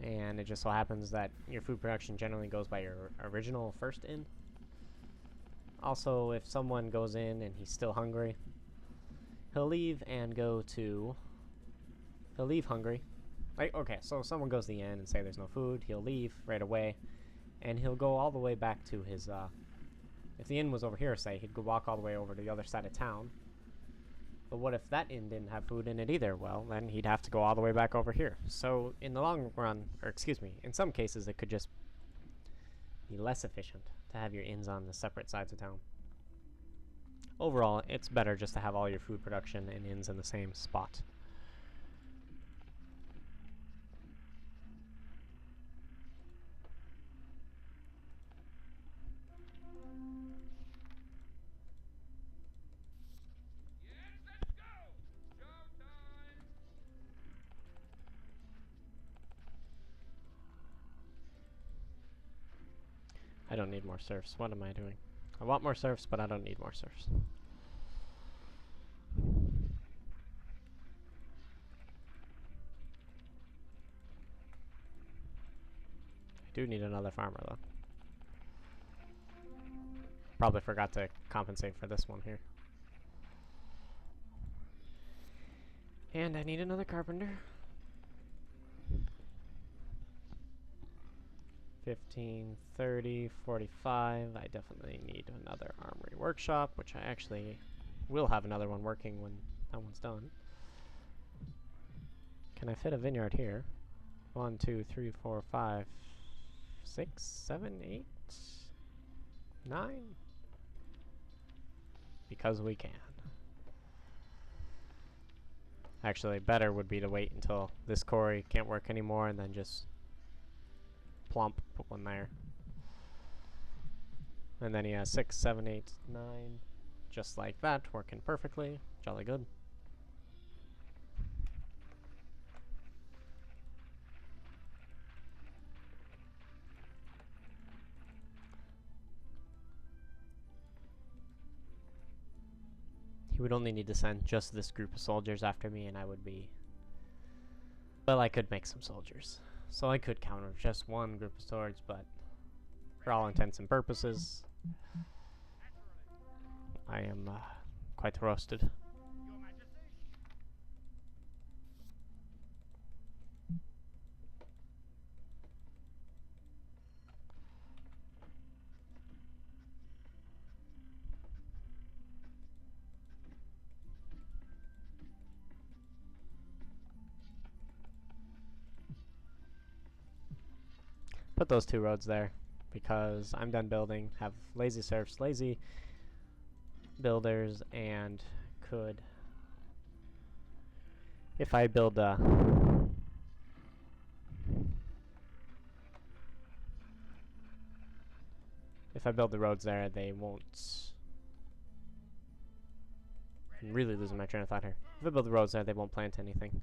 And it just so happens that your food production generally goes by your original first inn. Also, if someone goes in and he's still hungry, he'll leave and go to... He'll leave hungry. Like, okay, so if someone goes to the inn and say there's no food, he'll leave right away, and he'll go all the way back to his, if the inn was over here, say, he'd go walk all the way over to the other side of town. But what if that inn didn't have food in it either? Well, then he'd have to go all the way back over here. So in the long run, or excuse me, in some cases it could just be less efficient to have your inns on the separate sides of town. Overall, it's better just to have all your food production and inns in the same spot. I don't need more serfs. What am I doing? I want more serfs, but I don't need more serfs. I do need another farmer, though. Probably forgot to compensate for this one here. And I need another carpenter. 15, 30, 45. I definitely need another armory workshop, which I actually will have another one working when that one's done. Can I fit a vineyard here? 1, 2, 3, 4, 5, 6, 7, 8, 9? Because we can. Actually, better would be to wait until this quarry can't work anymore and then just plump, put one there. And then he has 6, 7, 8, 9, just like that, working perfectly. Jolly good. He would only need to send just this group of soldiers after me and I would be... Well, I could make some soldiers. So I could counter just one group of swords, but for all intents and purposes, I am quite roasted. Put those 2 roads there because I'm done building, have lazy serfs, lazy builders, and could, if I build if I build the roads there, they won't... I'm really losing my train of thought here. If I build the roads there, they won't plant anything.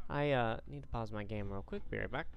I need to pause my game real quick, be right back.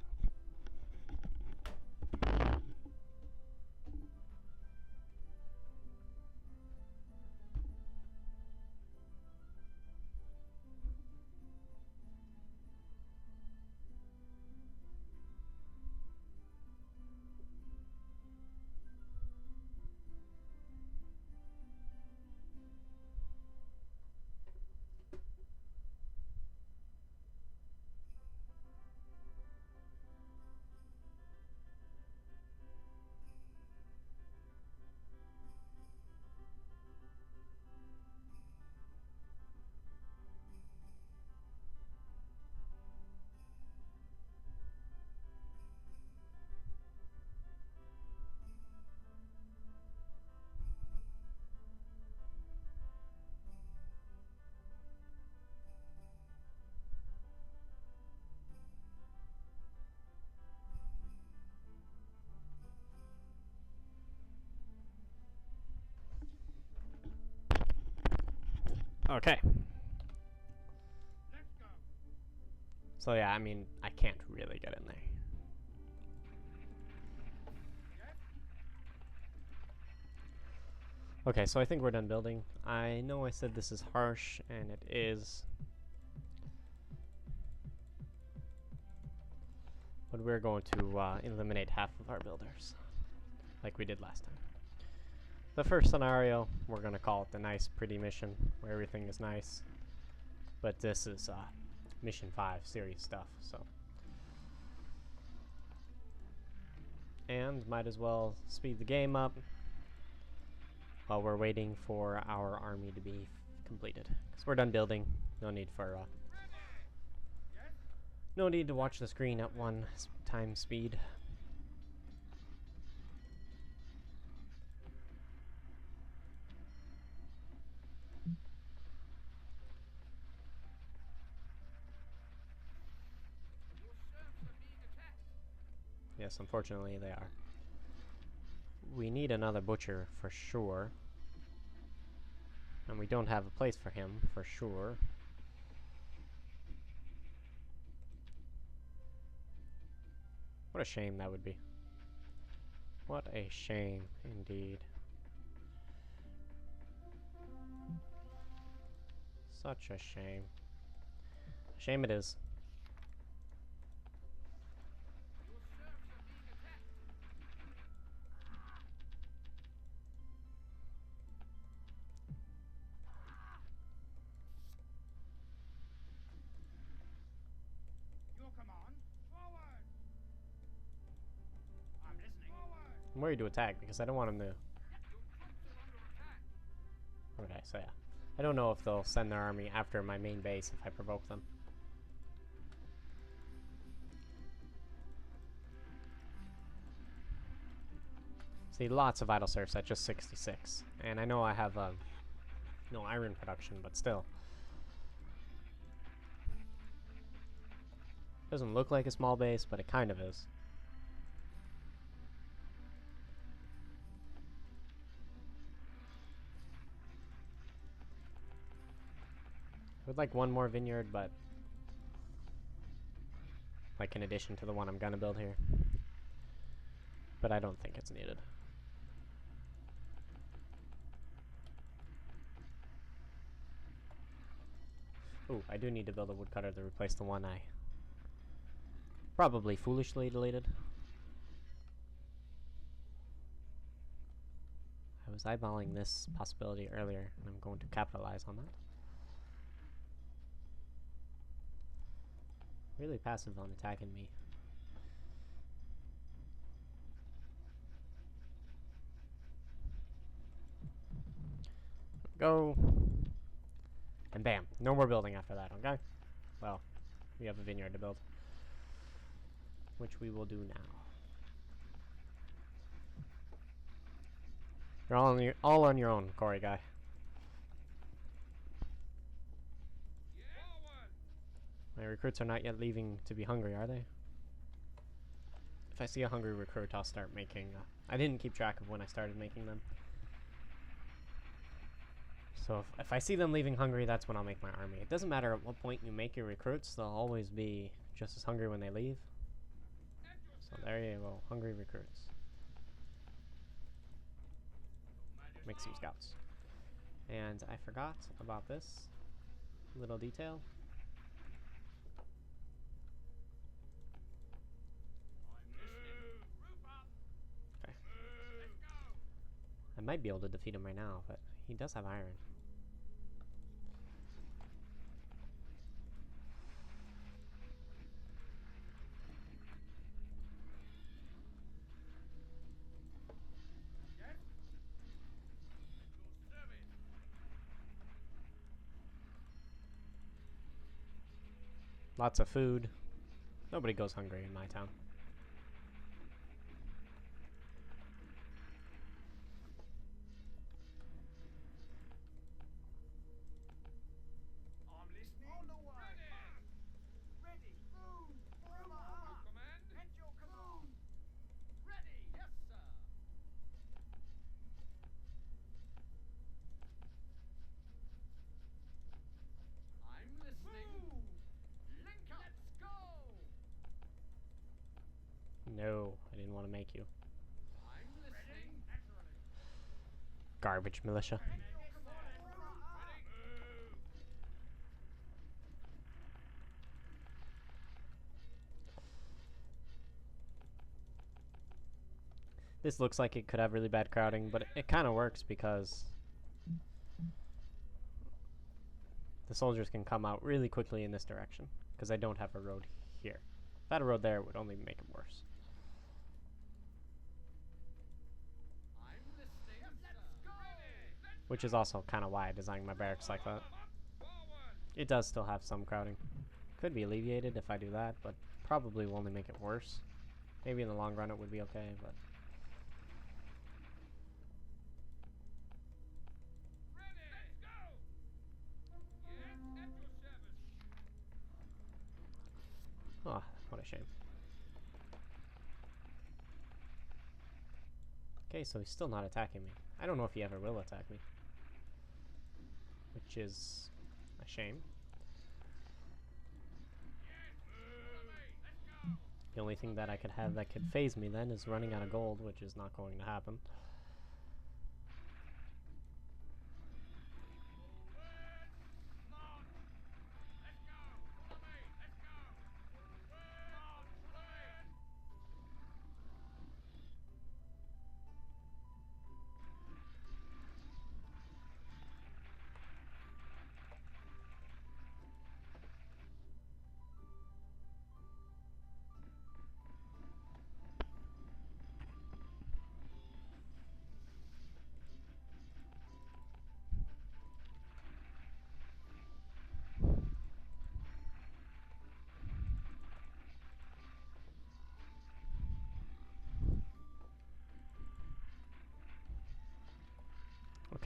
Okay. So yeah, I mean, I can't really get in there. Okay, so I think we're done building. I know I said this is harsh, and it is. But we're going to eliminate half of our builders, like we did last time. The first scenario, we're going to call it the nice, pretty mission, where everything is nice. But this is Mission 5 serious stuff, so. And might as well speed the game up while we're waiting for our army to be completed. Because we're done building. No need for no need to watch the screen at one time speed. Yes, unfortunately they are. We need another butcher for sure. And we don't have a place for him for sure. What a shame that would be. What a shame indeed. Such a shame. Shame it is. I'm worried to attack because I don't want him to. Okay, so yeah. I don't know if they'll send their army after my main base if I provoke them. See, lots of idle serfs at just 66. And I know I have no iron production, but still. Doesn't look like a small base, but it kind of is. I would like one more vineyard, but like in addition to the one I'm gonna build here. But I don't think it's needed. Ooh, I do need to build a woodcutter to replace the one I probably foolishly deleted. I was eyeballing this possibility earlier, and I'm going to capitalize on that. Really passive on attacking me. Go. And bam, no more building after that, okay? Well, we have a vineyard to build, which we will do now. You're all on your own, Corey guy. My recruits are not yet leaving to be hungry, are they? If I see a hungry recruit, I'll start making... I didn't keep track of when I started making them. So if I see them leaving hungry, that's when I'll make my army. It doesn't matter at what point you make your recruits, they'll always be just as hungry when they leave. So there you go, hungry recruits. Make some scouts. And I forgot about this little detail. Okay. I might be able to defeat him right now, but he does have iron. Lots of food. Nobody goes hungry in my town. No, I didn't want to make you. Garbage militia. This looks like it could have really bad crowding, but it kind of works because the soldiers can come out really quickly in this direction because I don't have a road here. If I had a road there, it would only make it worse. Which is also kind of why I designed my barracks like that. It does still have some crowding. Could be alleviated if I do that, but probably will only make it worse. Maybe in the long run it would be okay, but... Oh, what a shame. Okay, so he's still not attacking me. I don't know if he ever will attack me. Which is a shame. The only thing that I could have that could phase me then is running out of gold, which is not going to happen.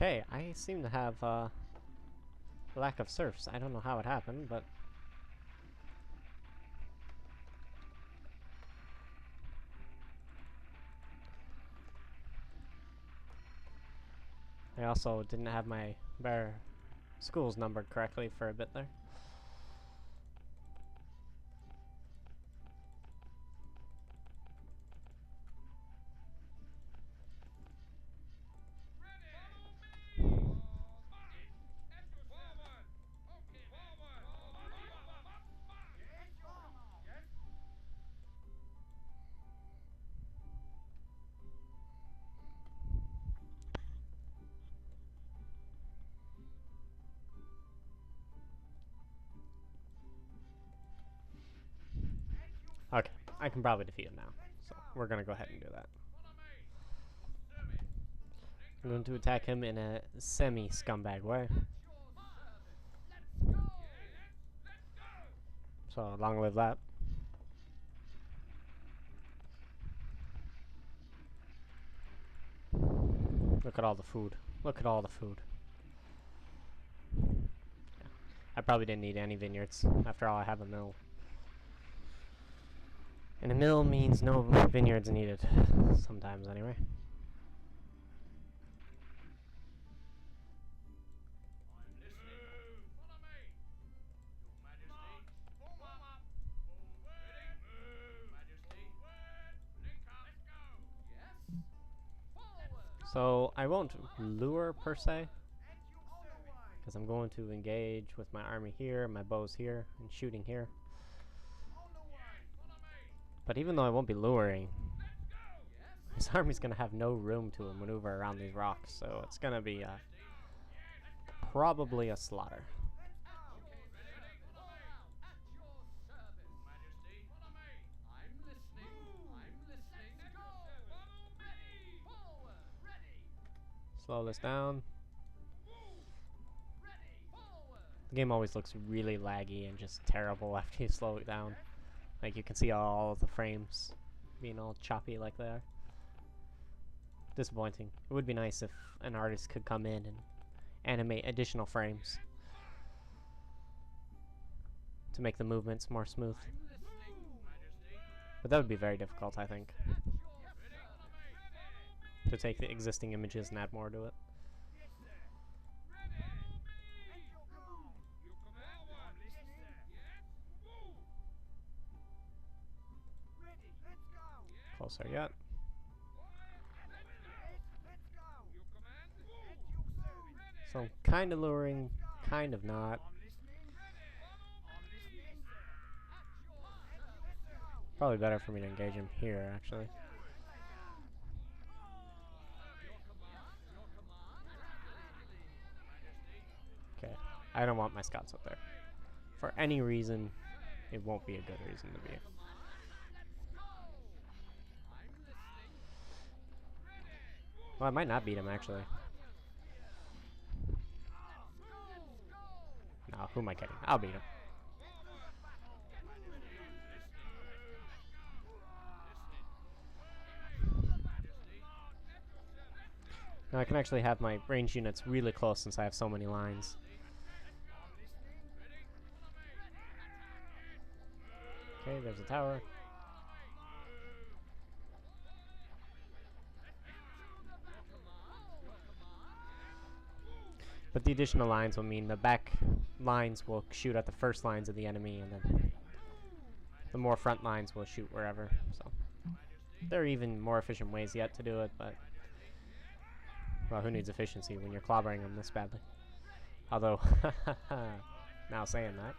Okay, I seem to have lack of serfs. I don't know how it happened, but I also didn't have my bear schools numbered correctly for a bit there. Okay, I can probably defeat him now, so we're gonna go ahead and do that. I'm going to attack him in a semi-scumbag way. So long live that. Look at all the food. Look at all the food. Yeah. I probably didn't need any vineyards. After all, I have a mill. And a mill means no vineyards needed. Sometimes, anyway. So, I won't lure, per se. Because I'm going to engage with my army here, my bows here, and shooting here. But even though I won't be luring, his army's going to have no room to maneuver around these rocks, so it's going to be probably a slaughter. Slow this down. The game always looks really laggy and just terrible after you slow it down. Like, you can see all of the frames being all choppy like they are. Disappointing. It would be nice if an artist could come in and animate additional frames to make the movements more smooth. But that would be very difficult, I think. To take the existing images and add more to it. Closer yet. So I'm kind of luring, kind of not. Probably better for me to engage him here, actually. I don't want my scouts up there. For any reason, it won't be a good reason to be. Well, I might not beat him, actually. No, who am I kidding? I'll beat him. Now I can actually have my range units really close since I have so many lines. Okay, there's a tower. But the additional lines will mean the back lines will shoot at the first lines of the enemy, and then the more front lines will shoot wherever. So there are even more efficient ways yet to do it, but well, who needs efficiency when you're clobbering them this badly? Although, now saying that,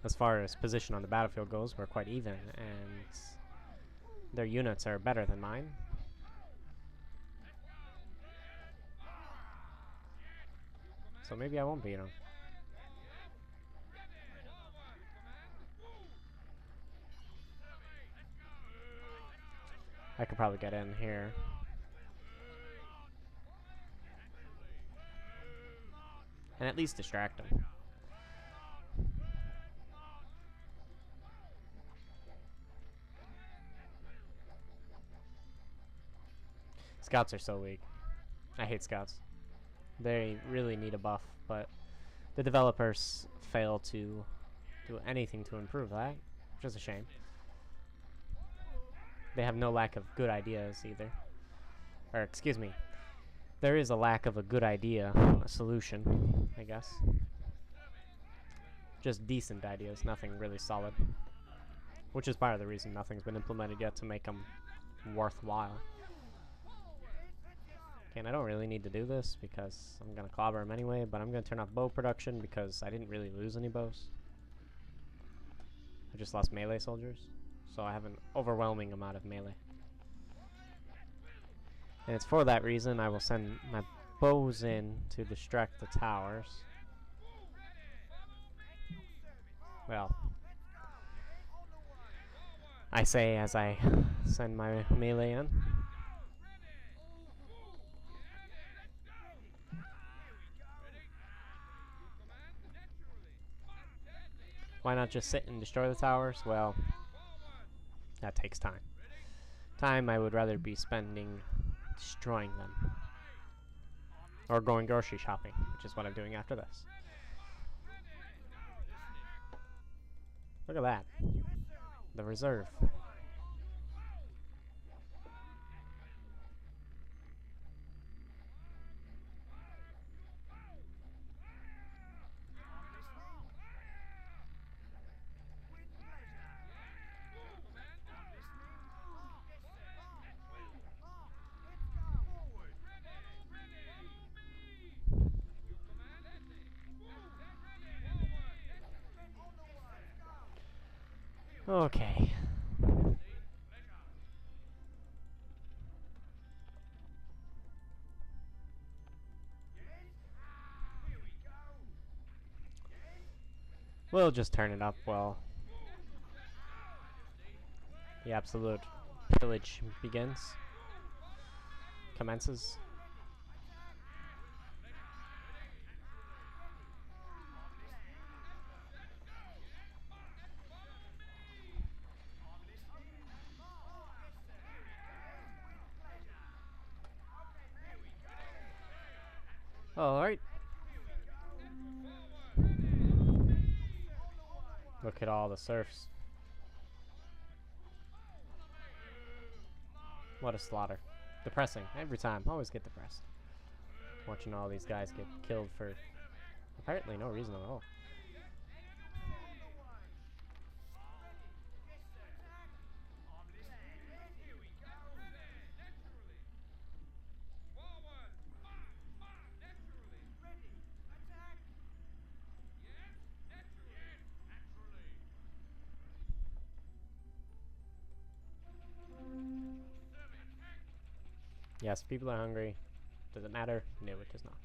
as far as position on the battlefield goes, we're quite even, and their units are better than mine. So maybe I won't beat them. I could probably get in here. And at least distract them. Scouts are so weak. I hate scouts. They really need a buff, but the developers fail to do anything to improve that, which is a shame. They have no lack of good ideas either. Or, excuse me, there is a lack of a good idea, a solution, I guess. Just decent ideas, nothing really solid. Which is part of the reason nothing's been implemented yet to make them worthwhile. Okay, and I don't really need to do this because I'm going to clobber him anyway, but I'm going to turn off bow production because I didn't really lose any bows. I just lost melee soldiers, so I have an overwhelming amount of melee. And it's for that reason I will send my bows in to distract the towers. Well, I say as I send my melee in. Why not just sit and destroy the towers? Well, that takes time. Time I would rather be spending destroying them. Or going grocery shopping, which is what I'm doing after this. Look at that. The reserve. Okay. We'll just turn it up while the absolute pillage begins. Commences. Alright. Look at all the serfs. What a slaughter. Depressing. Every time. Always get depressed. Watching all these guys get killed for apparently no reason at all. Yes, people are hungry. Does it matter? No, it does not.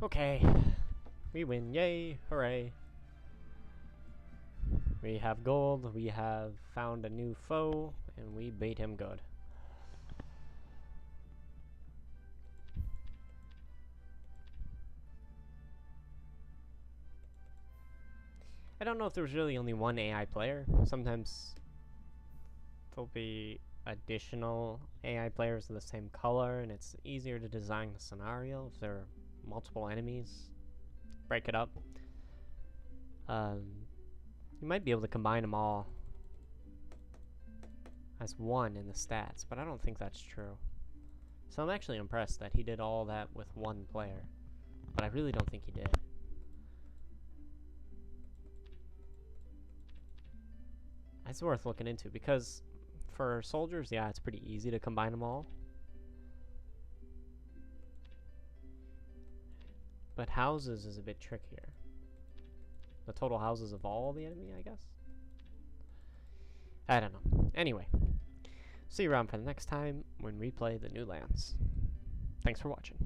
Okay. We win. Yay. Hooray. We have gold. We have found a new foe. And we beat him good. I don't know if there's really only one AI player. Sometimes there'll be additional AI players of the same color, and it's easier to design the scenario if there are multiple enemies. Break it up. You might be able to combine them all as one in the stats, but I don't think that's true. So I'm actually impressed that he did all that with one player, but I really don't think he did. It's worth looking into, because for soldiers, yeah, it's pretty easy to combine them all. But houses is a bit trickier. The total houses of all the enemy, I guess? I don't know. Anyway, see you around for the next time when we play the new lands. Thanks for watching.